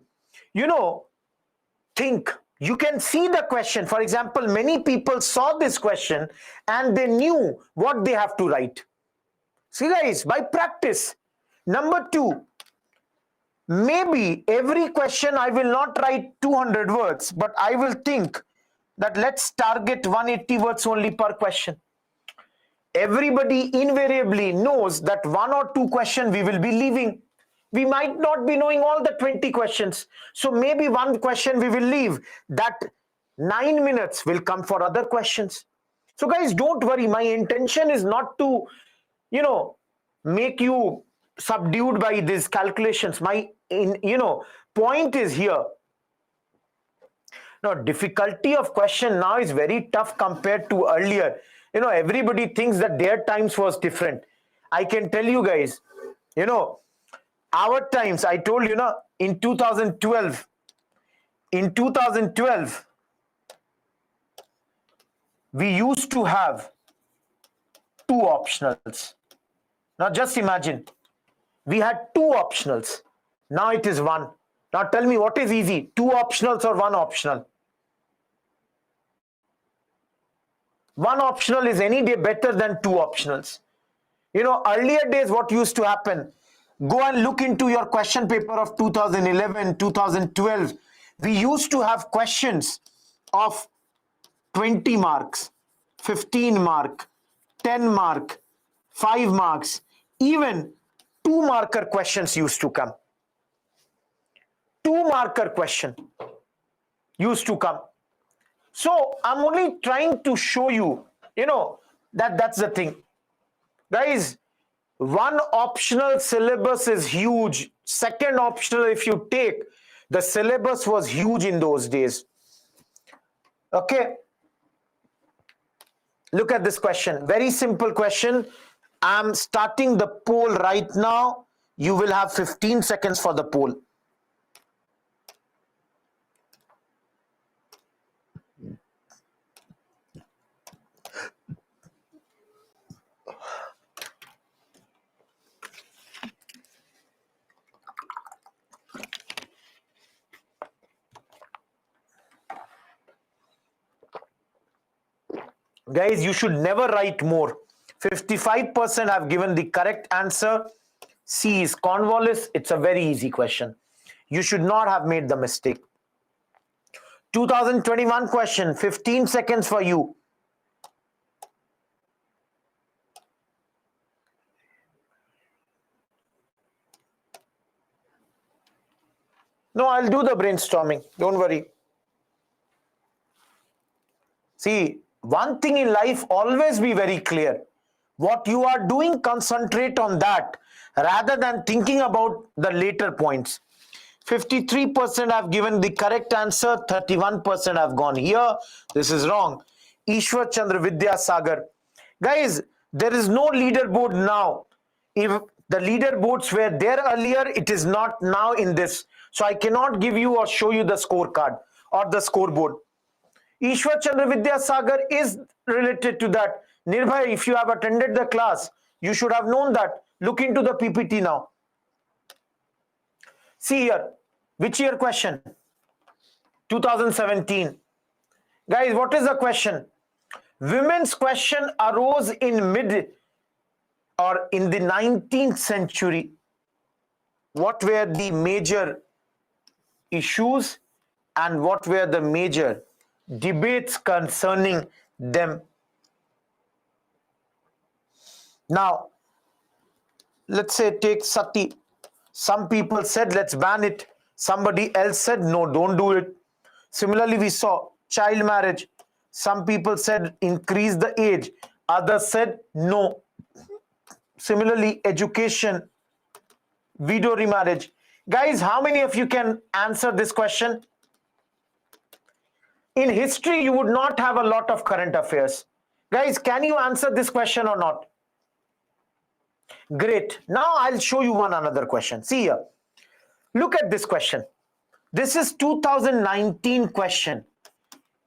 think. You can see the question. For example, many people saw this question and they knew what they have to write. See guys, by practice. Number two, maybe every question I will not write 200 words, but I will think that let's target 180 words only per question. Everybody invariably knows that one or two questions we will be leaving. We might not be knowing all the 20 questions. So maybe one question we will leave. That 9 minutes will come for other questions. So guys, don't worry. My intention is not to, make you subdued by these calculations. My, point is here. Now, difficulty of question now is very tough compared to earlier. Everybody thinks that their times was different. I can tell you guys, our times, I told you, in 2012, we used to have two optionals. Now just imagine, we had two optionals. Now it is one. Now tell me what is easy, two optionals or one optional? One optional is any day better than two optionals. Earlier days, what used to happen? Go and look into your question paper of 2011, 2012. We used to have questions of 20 marks, 15 mark, 10 mark, 5 marks, even 2 marker questions used to come. 2 marker question used to come. So I'm only trying to show you, that's the thing. Guys, one optional syllabus is huge. Second optional, if you take, the syllabus was huge in those days. Okay. Look at this question. Very simple question. I'm starting the poll right now. You will have 15 seconds for the poll. Guys, you should never write more. 55% have given the correct answer. C is Cornwallis. It's a very easy question. You should not have made the mistake. 2021 question, 15 seconds for you. No, I'll do the brainstorming. Don't worry. See, one thing in life, always be very clear. What you are doing, concentrate on that rather than thinking about the later points. 53% have given the correct answer, 31% have gone here. This is wrong. Ishwar Chandra Vidyasagar. Guys, there is no leaderboard now. If the leaderboards were there earlier, it is not now in this. So I cannot give you or show you the scorecard or the scoreboard. Ishwar Chandra Vidyasagar is related to that. Nirbhay, if you have attended the class, you should have known that. Look into the PPT now. See here, which year question? 2017. Guys, what is the question? Women's question arose in mid or in the 19th century. What were the major issues and what were the major debates concerning them? Now, let's say take sati. Some people said let's ban it. Somebody else said no, don't do it. Similarly, we saw child marriage. Some people said increase the age. Others said no. Similarly, education, widow remarriage. Guys, how many of you can answer this question? In history, you would not have a lot of current affairs. Guys, can you answer this question or not? Great. Now I'll show you one another question. See here. Look at this question. This is 2019 question.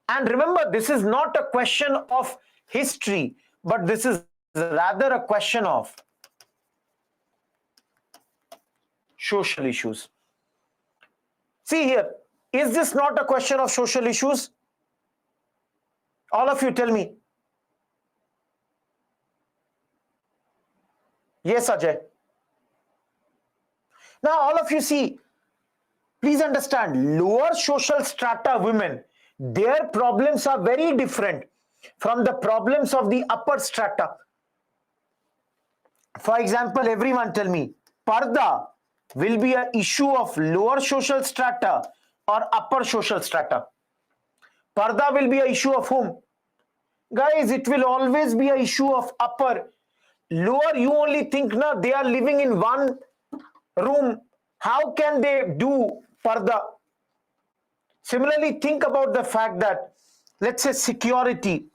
And remember, this is not a question of history, but this is rather a question of social issues. See here. Is this not a question of social issues? All of you tell me. Yes, Ajay. Now, all of you see, please understand, lower social strata women, their problems are very different from the problems of the upper strata. For example, everyone tell me, Parda will be an issue of lower social strata or upper social strata? Parda will be an issue of whom? Guys, it will always be an issue of upper. Lower, you only think, na, they are living in one room. How can they do parda? Similarly, think about the fact that, let's say, security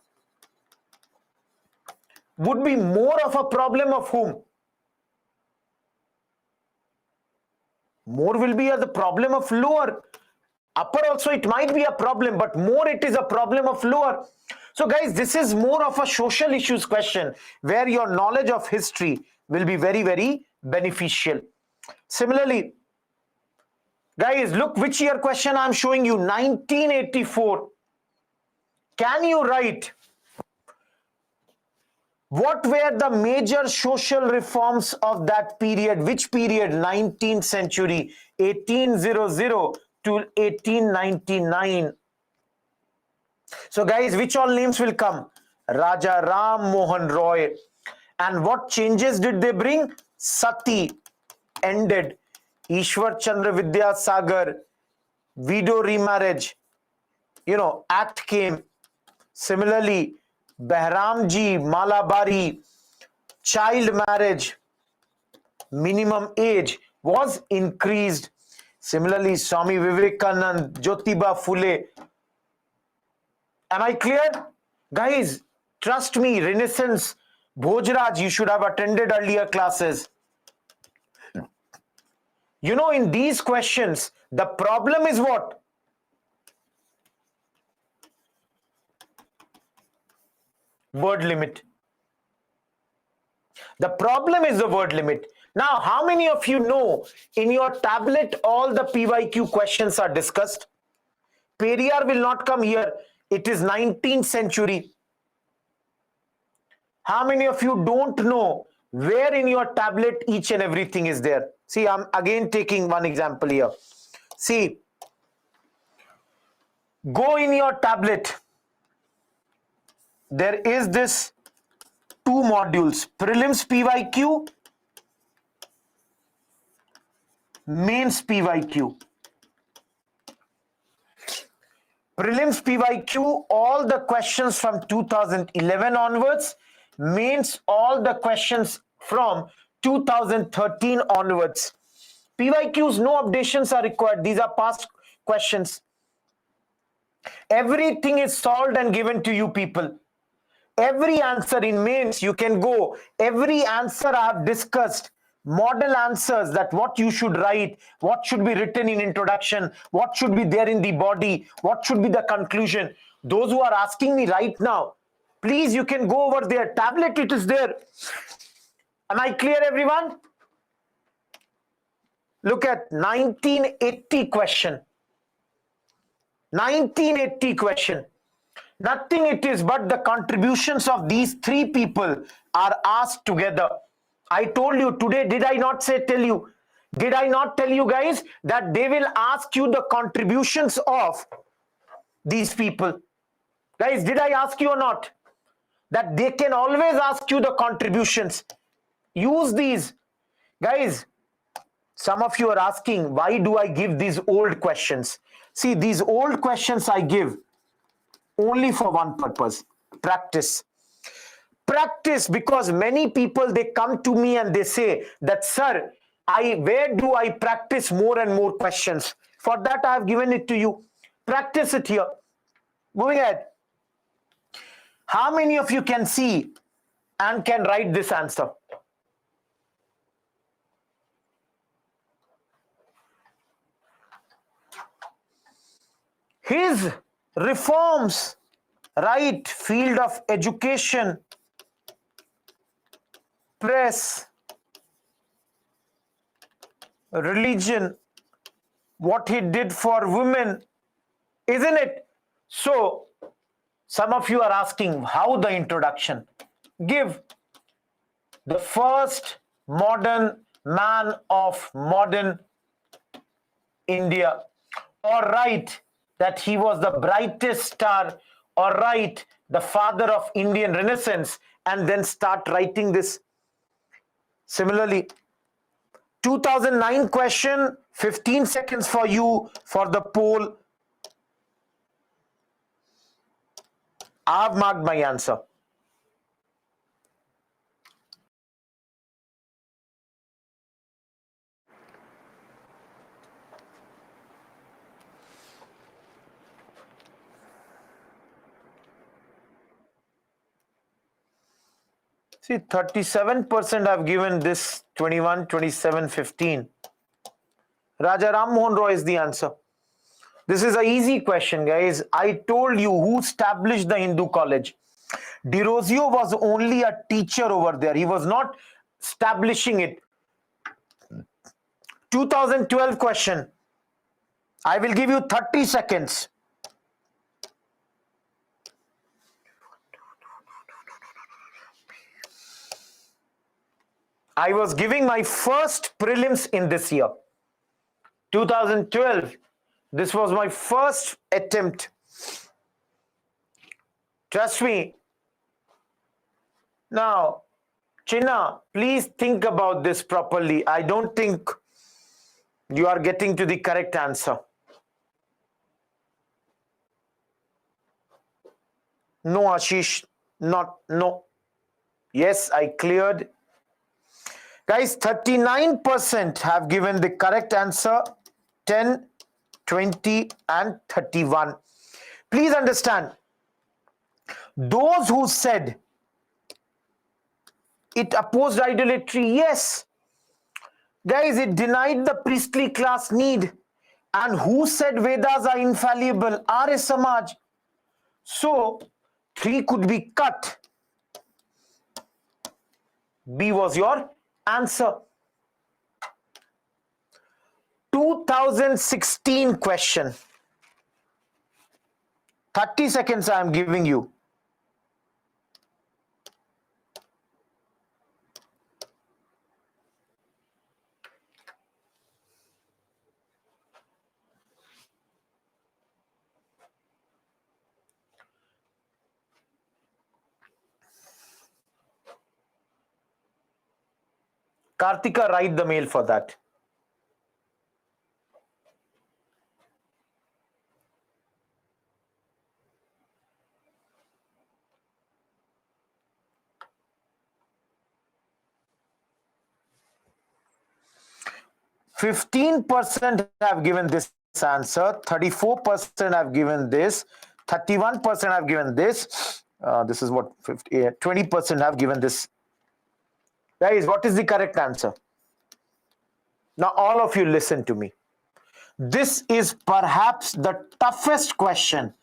would be more of a problem of whom? More will be the problem of lower. Upper also it might be a problem, but more it is a problem of lower. So guys, this is more of a social issues question where your knowledge of history will be very, very beneficial. Similarly, guys, look which year question I'm showing you, 1984. Can you write what were the major social reforms of that period? Which period? 19th century, 1800 to 1899. So guys, which all names will come? Raja Ram Mohan Roy. And what changes did they bring? Sati ended. Ishwar Chandra Vidyasagar, widow remarriage, act came. Similarly, Behramji Malabari, child marriage, minimum age was increased. Similarly, Swami Vivekanand, Jyotiba Phule. Am I clear? Guys, trust me, Renaissance, Bhojraj, you should have attended earlier classes. In these questions, the problem is what? Word limit. The problem is the word limit. Now, how many of you know in your tablet all the PYQ questions are discussed? Periyar will not come here. It is 19th century. How many of you don't know where in your tablet each and everything is there? See, I'm again taking one example here. See, go in your tablet. There is this two modules, prelims PYQ, mains PYQ. Prelims PYQ, all the questions from 2011 onwards. Mains, all the questions from 2013 onwards. PYQs, no updations are required. These are past questions. Everything is solved and given to you people. Every answer in mains, you can go. Every answer I have discussed. Model answers, that what you should write, what should be written in introduction, what should be there in the body, what should be the conclusion. Those who are asking me right now, please, you can go over there. Tablet, it is there. Am I clear, everyone? Look at 1980 question. 1980 question. Nothing it is but the contributions of these three people are asked together. I told you today, did I not tell you? Did I not tell you guys that they will ask you the contributions of these people? Guys, did I ask you or not? That they can always ask you the contributions. Use these. Guys, some of you are asking, why do I give these old questions? See, these old questions I give only for one purpose: practice. Practice, because many people, they come to me and they say that, sir, where do I practice more and more questions? For that, I have given it to you. Practice it here. Moving ahead. How many of you can see and can write this answer? His reforms, right, field of education, press, religion, what he did for women, isn't it? So, some of you are asking, how the introduction? Give the first modern man of modern India, or write that he was the brightest star, or write the father of Indian Renaissance, and then start writing this. Similarly, 2009 question, 15 seconds for you for the poll. I've marked my answer. See, 37% I've given this, 21, 27, 15. Raja Ram Mohan Roy is the answer. This is an easy question, guys. I told you who established the Hindu college. Derozio was only a teacher over there. He was not establishing it. 2012 question. I will give you 30 seconds. I was giving my first prelims in this year. 2012. This was my first attempt. Trust me. Now, Chinna, please think about this properly. I don't think you are getting to the correct answer. No, Ashish, not, no. Yes, I cleared. Guys, 39% have given the correct answer. 10, 20 and 31. Please understand, those who said it opposed idolatry, yes. Guys, it denied the priestly class need. And who said Vedas are infallible? Arya Samaj. So, 3 could be cut. B was your answer. 2016 question. 30 seconds I am giving you. Kartika, write the mail for that. %15 have given this answer, 34% have given this, 31% have given this. This is what 20% have given this. Guys, what is the correct answer? Now, all of you listen to me. This is perhaps the toughest question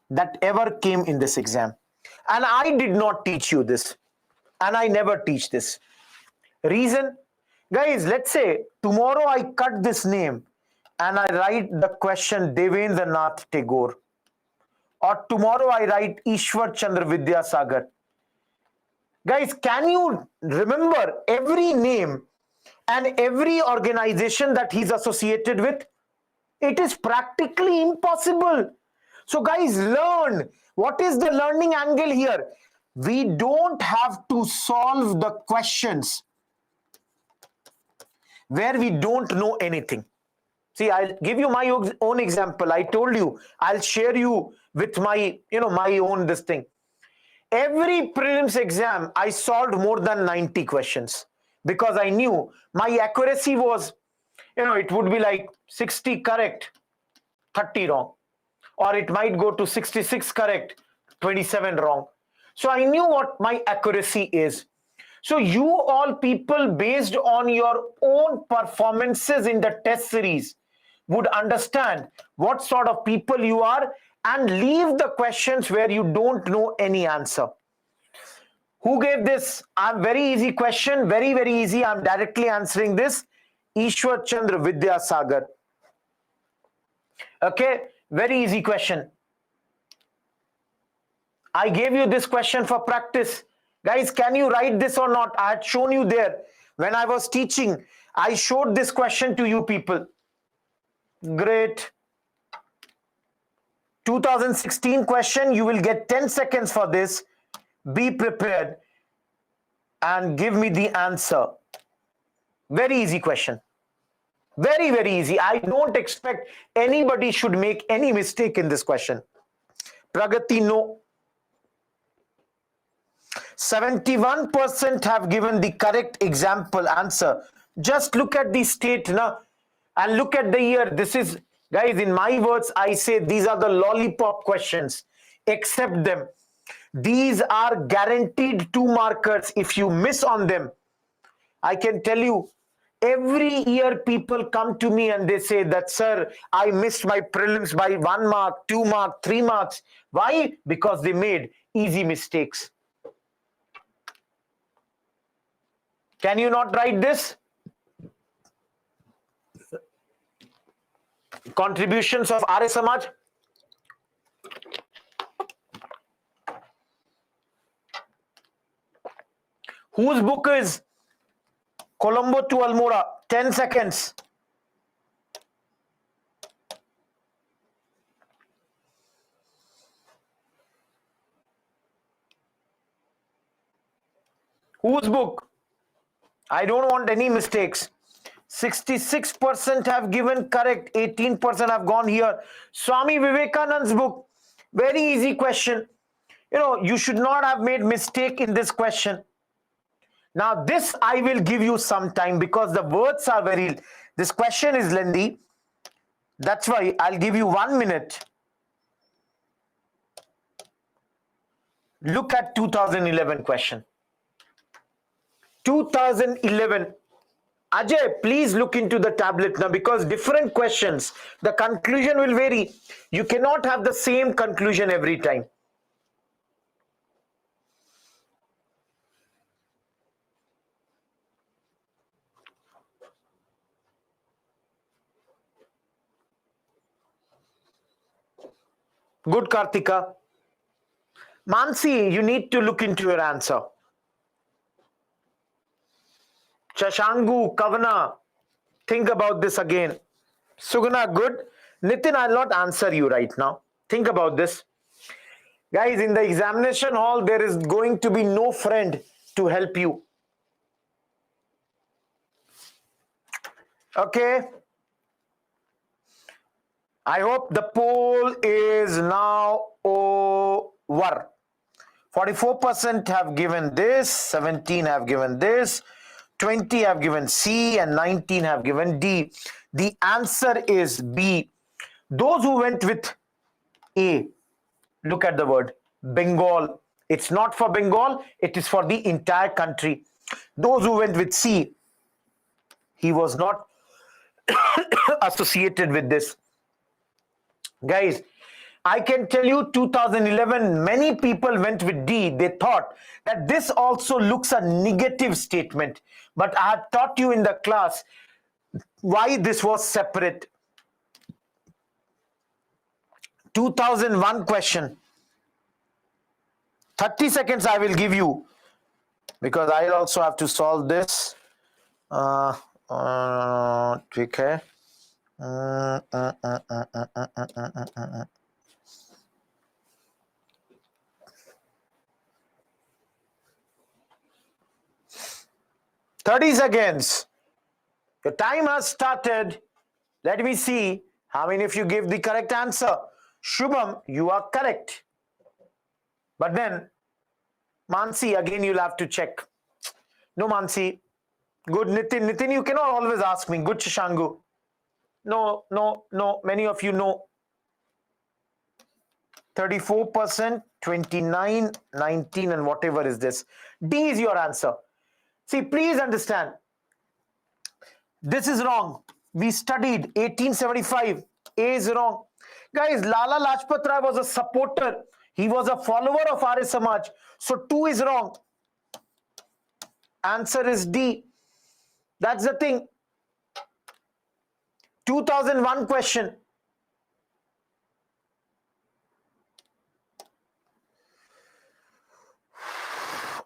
that ever came in this exam. And I did not teach you this. And I never teach this. Reason? Guys, let's say tomorrow I cut this name and I write the question Devendranath Tagore. Or tomorrow I write Ishwar Chandra Vidyasagar. Guys, can you remember every name and every organization that he's associated with? It is practically impossible. So guys, learn. What is the learning angle here? We don't have to solve the questions where we don't know anything. See, I'll give you my own example. I told you, I'll share you with my, my own this thing. Every prelims exam, I solved more than 90 questions because I knew my accuracy was, it would be like 60 correct, 30 wrong. Or it might go to 66 correct, 27 wrong. So I knew what my accuracy is. So you all people, based on your own performances in the test series, would understand what sort of people you are and leave the questions where you don't know any answer. Who gave this? Very easy question, very, very easy. I'm directly answering this. Ishwar Chandra Vidyasagar. Okay, very easy question. I gave you this question for practice. Guys, can you write this or not? I had shown you there. When I was teaching, I showed this question to you people. Great. 2016 question, you will get 10 seconds for this. Be prepared and give me the answer. Very easy question. Very, very easy. I don't expect anybody should make any mistake in this question. Pragati, no. 71% have given the correct example answer. Just look at the state now and look at the year. This is, guys, in my words, I say these are the lollipop questions. Accept them. These are guaranteed 2 markers. If you miss on them, I can tell you, every year people come to me and they say that, sir, I missed my prelims by 1 mark, 2 mark, 3 marks. Why? Because they made easy mistakes. Can you not write this? Contributions of Arya Samaj. Whose book is Colombo to Almora? 10 seconds. Whose book? I don't want any mistakes. 66% have given correct, 18% have gone here. Swami Vivekanand's book. Very easy question. You should not have made mistake in this question. Now this I will give you some time because the words are this question is lengthy. That's why I'll give you 1 minute. Look at 2011 question. 2011. Ajay, please look into the tablet now because different questions, the conclusion will vary. You cannot have the same conclusion every time. Good, Kartika. Mansi, you need to look into your answer. Shashangu, Kavana, think about this again. Suguna, good. Nitin, I'll not answer you right now. Think about this. Guys, in the examination hall, there is going to be no friend to help you. Okay. I hope the poll is now over. 44% have given this, 17 have given this, 20 have given C, and 19 have given D. The answer is B. Those who went with A, look at the word Bengal. It's not for Bengal, it is for the entire country. Those who went with C, he was not associated with this. Guys, I can tell you 2011, many people went with D. They thought that this also looks a negative statement. But I had taught you in the class why this was separate. 2001 question. 30 seconds I will give you because I'll also have to solve this. Okay. 30 seconds. Your time has started. Let me see how many of you give the correct answer. Shubham, you are correct. But then, Mansi, again you'll have to check. No, Mansi. Good, Nitin. Nitin, you cannot always ask me. Good, Shashangu. No. Many of you know. 34%, 29, 19, and whatever is this. D is your answer. See, please understand. This is wrong. We studied 1875. A is wrong. Guys, Lala Lajpat Rai was a supporter. He was a follower of Arya Samaj. So 2 is wrong. Answer is D. That's the thing. 2001 question.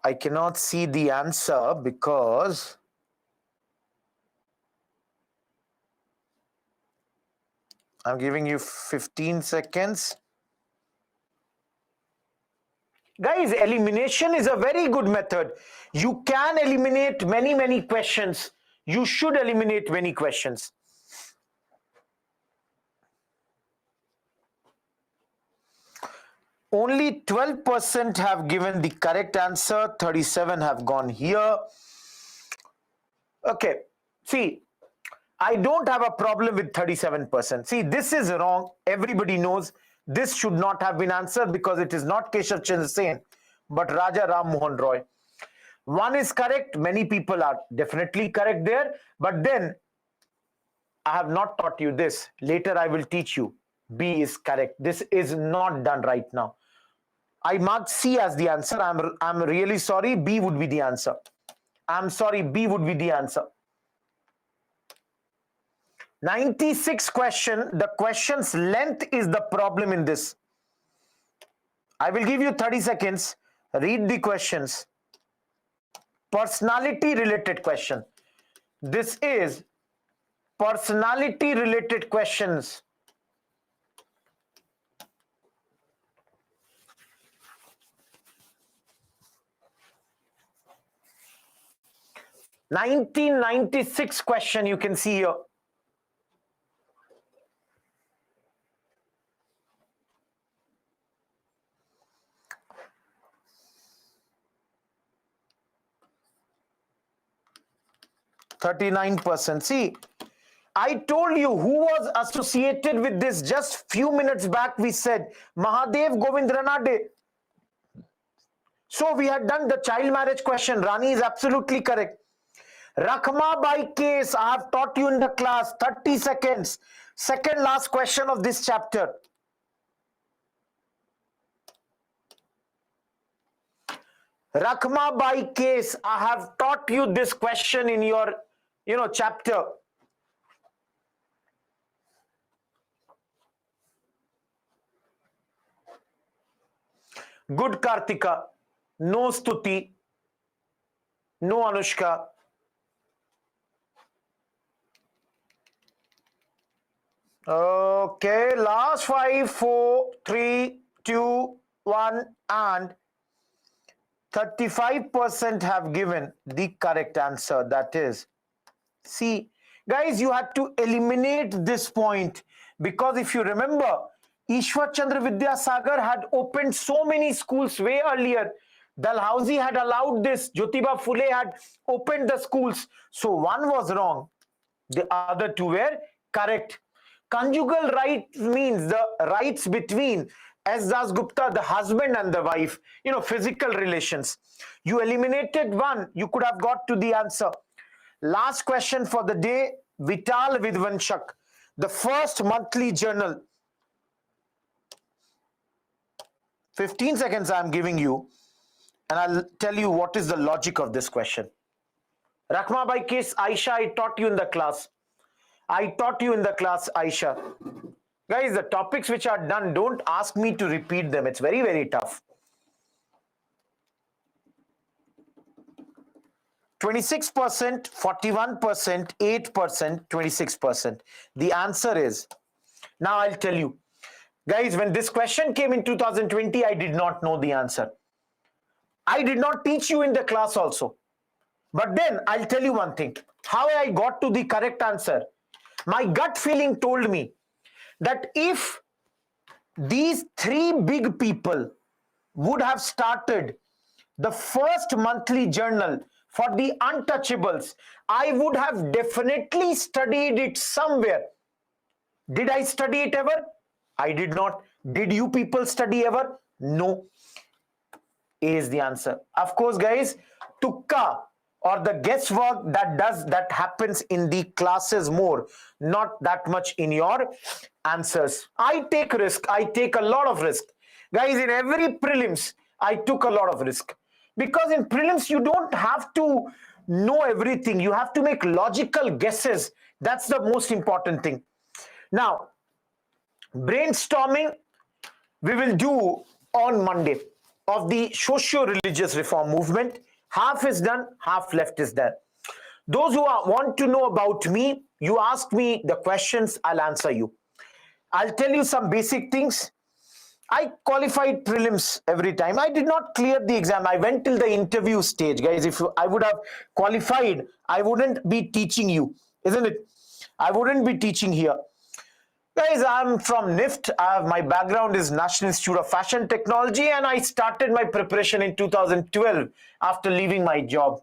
I cannot see the answer because I'm giving you 15 seconds. Guys, elimination is a very good method. You can eliminate many questions. You should eliminate many questions. Only 12% have given the correct answer. 37 have gone here. Okay. See, I don't have a problem with 37%. See, this is wrong. Everybody knows this should not have been answered because it is not Keshav Chandra Sen, but Raja Ram Mohan Roy. One is correct. Many people are definitely correct there. But then I have not taught you this. Later I will teach you. B is correct. This is not done right now. I marked C as the answer. I'm really sorry. B would be the answer. I'm sorry. B would be the answer. 96 question. The question's length is the problem in this. I will give you 30 seconds. Read the questions. Personality related question. This is personality related questions. (1996) question you can see here. (39%). See, I told you who was associated with this just few minutes back. We said Mahadev Govind Ranade. So we had done the child marriage question. Rani is absolutely correct. Rakhma Bai case, I have taught you in the class. 30 seconds. Second last question of this chapter. Rakhma Bai case, I have taught you this question in your chapter. Good Kartika, no Stuti, no Anushka. Okay, last 5, 4, 3, 2, 1, and 35% have given the correct answer. That is C. Guys, you had to eliminate this point, because if you remember, Ishwar Chandra Vidyasagar had opened so many schools way earlier. Dalhousie had allowed this. Jyotiba Phule had opened the schools. So one was wrong. The other two were correct. Conjugal right means the rights between S. Das Gupta, the husband and the wife, physical relations. You eliminated one, you could have got to the answer. Last question for the day, Vital Vidvanshak, the first monthly journal. 15 seconds I'm giving you, and I'll tell you what is the logic of this question. Rakhma Bai case, Aisha, I taught you in the class. Aisha. Guys, the topics which are done, don't ask me to repeat them. It's very, very tough. 26%, 41%, 8%, 26%. The answer is, now I'll tell you. Guys, when this question came in 2020, I did not know the answer. I did not teach you in the class also. But then I'll tell you one thing. How I got to the correct answer. My gut feeling told me that if these three big people would have started the first monthly journal for the untouchables, I would have definitely studied it somewhere. Did I study it ever? I did not. Did you people study ever? No. A is the answer. Of course, guys, tukka or the guesswork that happens in the classes more, not that much in your answers. I take risk. I take a lot of risk. Guys, in every prelims, I took a lot of risk. Because in prelims, you don't have to know everything. You have to make logical guesses. That's the most important thing. Now, brainstorming we will do on Monday of the socio-religious reform movement. Half is done, half left is there. Those who want to know about me, you ask me the questions, I'll answer you. I'll tell you some basic things. I qualified prelims every time. I did not clear the exam. I went till the interview stage. Guys, if I would have qualified, I wouldn't be teaching you, isn't it? I wouldn't be teaching here. Guys, I'm from NIFT. My background is National Institute of Fashion Technology, and I started my preparation in 2012 after leaving my job.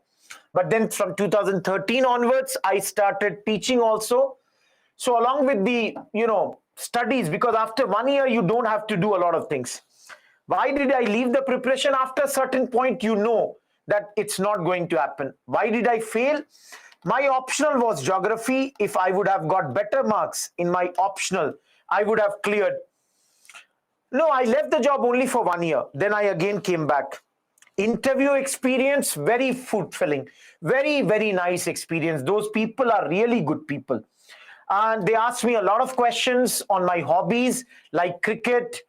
But then from 2013 onwards, I started teaching also. So along with the, studies, because after 1 year, you don't have to do a lot of things. Why did I leave the preparation? After a certain point, you know that it's not going to happen. Why did I fail? My optional was geography. If I would have got better marks in my optional, I would have cleared. No, I left the job only for 1 year. Then I again came back. Interview experience, very fulfilling. Very, very nice experience. Those people are really good people. And they asked me a lot of questions on my hobbies like cricket,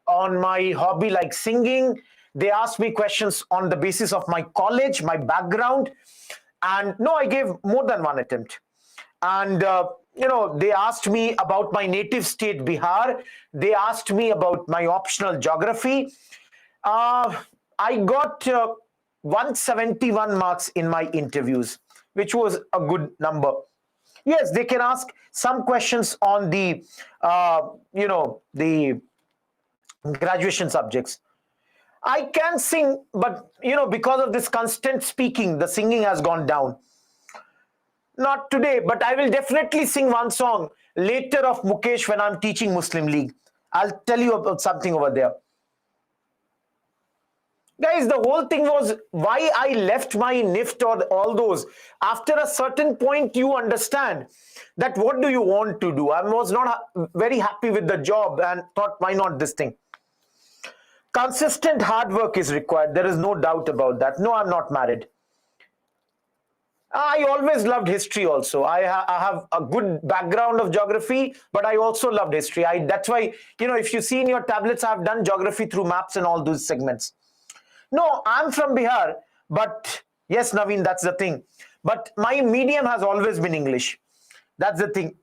on my hobby like singing. They asked me questions on the basis of my college, my background. And no, I gave more than one attempt. And, they asked me about my native state, Bihar. They asked me about my optional geography. I got 171 marks in my interviews, which was a good number. Yes, they can ask some questions on the, the graduation subjects. I can sing, but, because of this constant speaking, the singing has gone down. Not today, but I will definitely sing one song later of Mukesh when I'm teaching Muslim League. I'll tell you about something over there. Guys, the whole thing was why I left my NIFT or all those. After a certain point, you understand that what do you want to do? I was not very happy with the job and thought, why not this thing? Consistent hard work is required. There is no doubt about that. No, I'm not married. I always loved history also. I have a good background of geography, but I also loved history. That's why, if you see in your tablets, I've done geography through maps and all those segments. No, I'm from Bihar, but yes, Naveen, that's the thing. But my medium has always been English. That's the thing.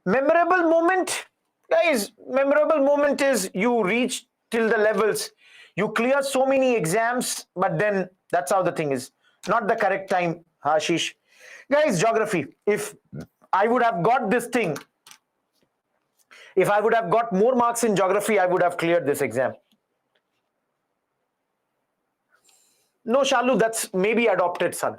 Memorable moment? Guys, memorable moment is you reach till the levels. You clear so many exams, but then that's how the thing is. Not the correct time, Hashish. Guys, geography. If I would have got this thing, if I would have got more marks in geography, I would have cleared this exam. No, Shalu, that's maybe adopted son.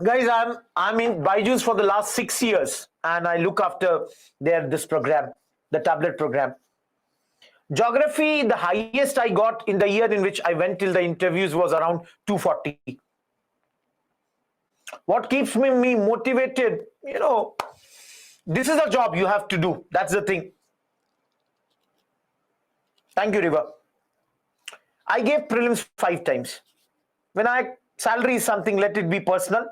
Guys, I'm in Byju's for the last 6 years, and I look after this program, the tablet program. Geography, the highest I got in the year in which I went till the interviews was around 240. What keeps me motivated? This is a job you have to do. That's the thing. Thank you, Riva. I gave prelims 5 times. When salary is something, let it be personal.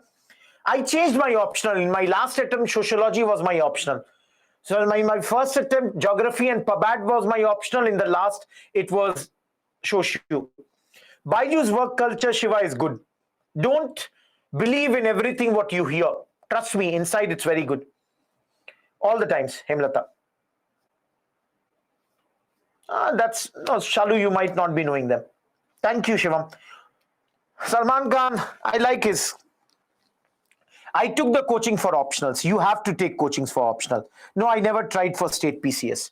I changed my optional. In my last attempt, sociology was my optional. So my first attempt, geography and PABAT was my optional. In the last, it was socio. Byju's work culture, Shiva, is good. Don't believe in everything what you hear. Trust me, inside it's very good. All the times, Hemlata. Shalu, you might not be knowing them. Thank you, Shivam. Salman Khan, I like his. I took the coaching for optionals. You have to take coachings for optional. No, I never tried for state PCS.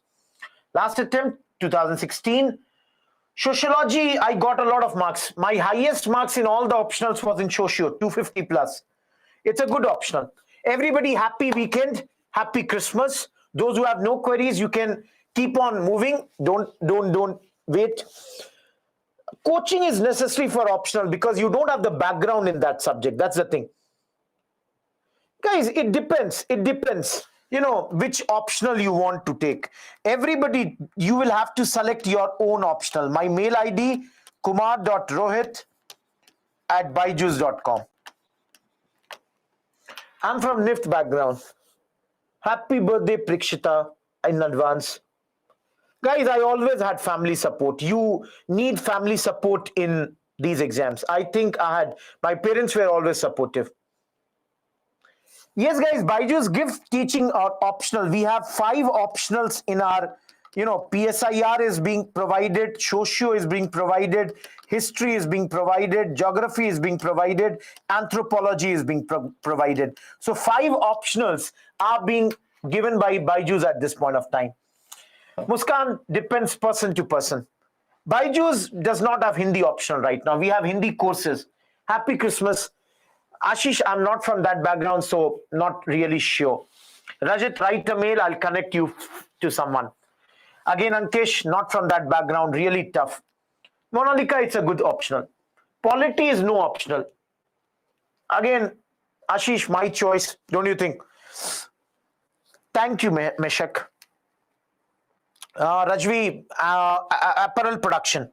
Last attempt, 2016. Sociology, I got a lot of marks. My highest marks in all the optionals was in socio, 250 plus. It's a good optional. Everybody, happy weekend, happy Christmas. Those who have no queries, you can keep on moving. Don't wait. Coaching is necessary for optional because you don't have the background in that subject. That's the thing. Guys, it depends. It depends. Which optional you want to take. Everybody, you will have to select your own optional. My mail ID, kumar.rohit@byju's.com. I'm from NIFT background. Happy birthday, Prikshita, in advance. Guys, I always had family support. You need family support in these exams. I think my parents were always supportive. Yes, guys, Byju's gives teaching optional. We have 5 optionals in our, PSIR is being provided, socio is being provided, history is being provided, geography is being provided, anthropology is being provided. So 5 optionals are being given by Byju's at this point of time. Muskan, depends person to person. Byju's does not have Hindi optional right now. We have Hindi courses. Happy Christmas. Ashish, I'm not from that background, so not really sure. Rajat, write a mail. I'll connect you to someone. Again, Ankesh, not from that background. Really tough. Monalika, it's a good optional. Polity is no optional. Again, Ashish, my choice. Don't you think? Thank you, Meshak. Rajvi, apparel production.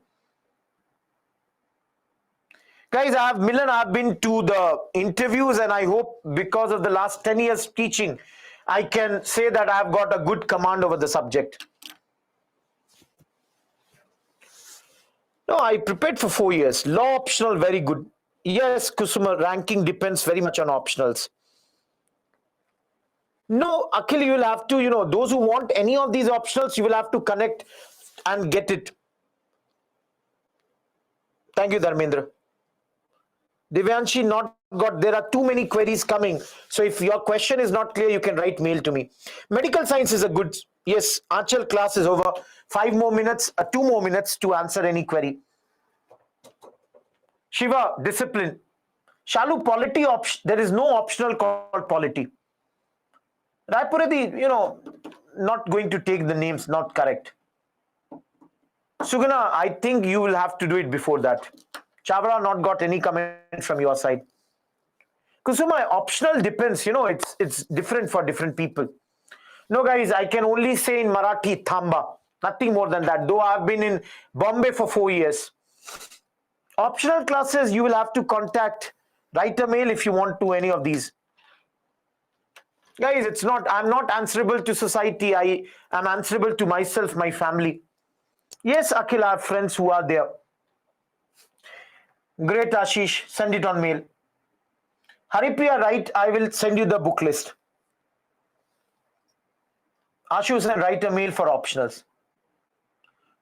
Guys, I've been to the interviews, and I hope because of the last 10 years teaching, I can say that I've got a good command over the subject. No, I prepared for 4 years. Law optional, very good. Yes, Kusuma, ranking depends very much on optionals. No, Akhil, you will have to, those who want any of these optionals, you will have to connect and get it. Thank you, Dharmendra. Divyanshi, not got, there are too many queries coming. So if your question is not clear, you can write mail to me. Medical science is a good, yes, Achal class is over. 5 more minutes, 2 more minutes to answer any query. Shiva, discipline. Shalu, polity, there is no optional called polity. Raipuradi, not going to take the names, not correct. Sugana, I think you will have to do it before that. Chavra, not got any comment from your side. Kusuma, optional depends, it's different for different people. No, guys, I can only say in Marathi, Thamba. Nothing more than that. Though I've been in Bombay for 4 years. Optional classes, you will have to write a mail if you want to any of these. Guys, I'm not answerable to society. I am answerable to myself, my family. Yes, Akhil, I have friends who are there. Great, Ashish. Send it on mail. Haripriya, write. I will send you the book list. Ashu, write a mail for optionals.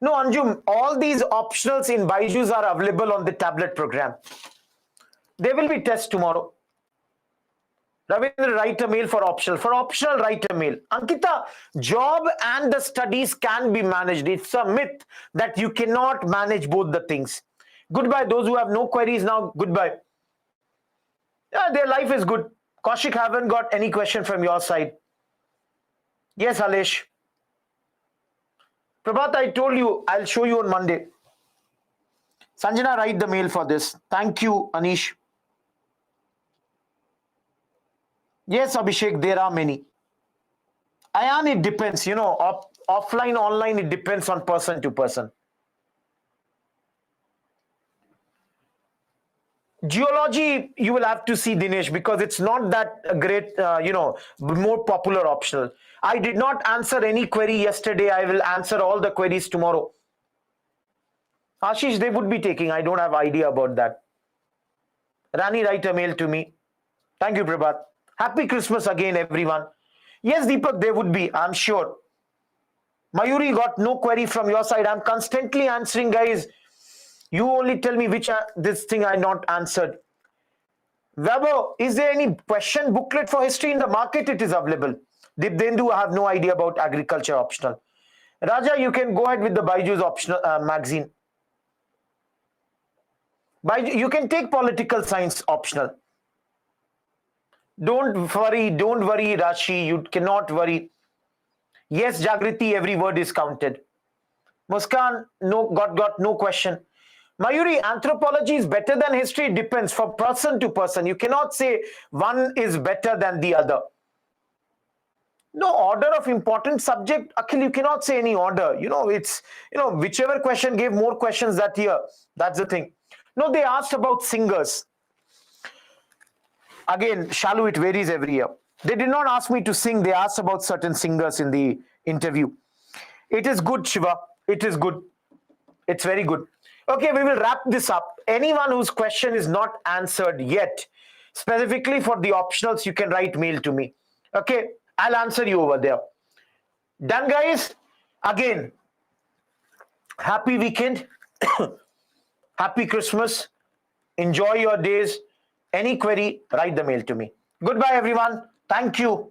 No, Anjum, all these optionals in Byju's are available on the tablet program. There will be tests tomorrow. Ravindra, write a mail for optional. For optional, write a mail. Ankita, job and the studies can be managed. It's a myth that you cannot manage both the things. Goodbye. Those who have no queries now, goodbye. Yeah, their life is good. Kaushik, haven't got any question from your side. Yes, Halesh. Prabhat, I told you, I'll show you on Monday. Sanjana, write the mail for this. Thank you, Anish. Yes, Abhishek, there are many. Ayan, it depends, offline, online, it depends on person to person. Geology, you will have to see, Dinesh, because it's not that great, more popular optional. I did not answer any query yesterday. I will answer all the queries tomorrow. Ashish, they would be taking. I don't have idea about that. Rani, write a mail to me. Thank you, Prabhat. Happy Christmas again, everyone. Yes, Deepak, they would be, I'm sure. Mayuri, got no query from your side. I'm constantly answering, guys. You only tell me which this thing I not answered. Weber, is there any question booklet for history in the market? It is available. Dipdendu, I have no idea about agriculture optional. Raja, you can go ahead with the Byju's optional magazine. You can take political science optional. Don't worry, Rashi. You cannot worry. Yes, Jagriti, every word is counted. Muskan, no, got no question. Mayuri, anthropology is better than history. It depends from person to person. You cannot say one is better than the other. No order of important subject. Akhil, you cannot say any order. It's, whichever question gave more questions that year. That's the thing. No, they asked about singers. Again, Shalu, it varies every year. They did not ask me to sing. They asked about certain singers in the interview. It is good, Shiva. It is good. It's very good. Okay, we will wrap this up. Anyone whose question is not answered yet, specifically for the optionals, you can write mail to me. Okay, I'll answer you over there. Done, guys? Again, happy weekend. Happy Christmas. Enjoy your days. Any query, write the mail to me. Goodbye, everyone. Thank you.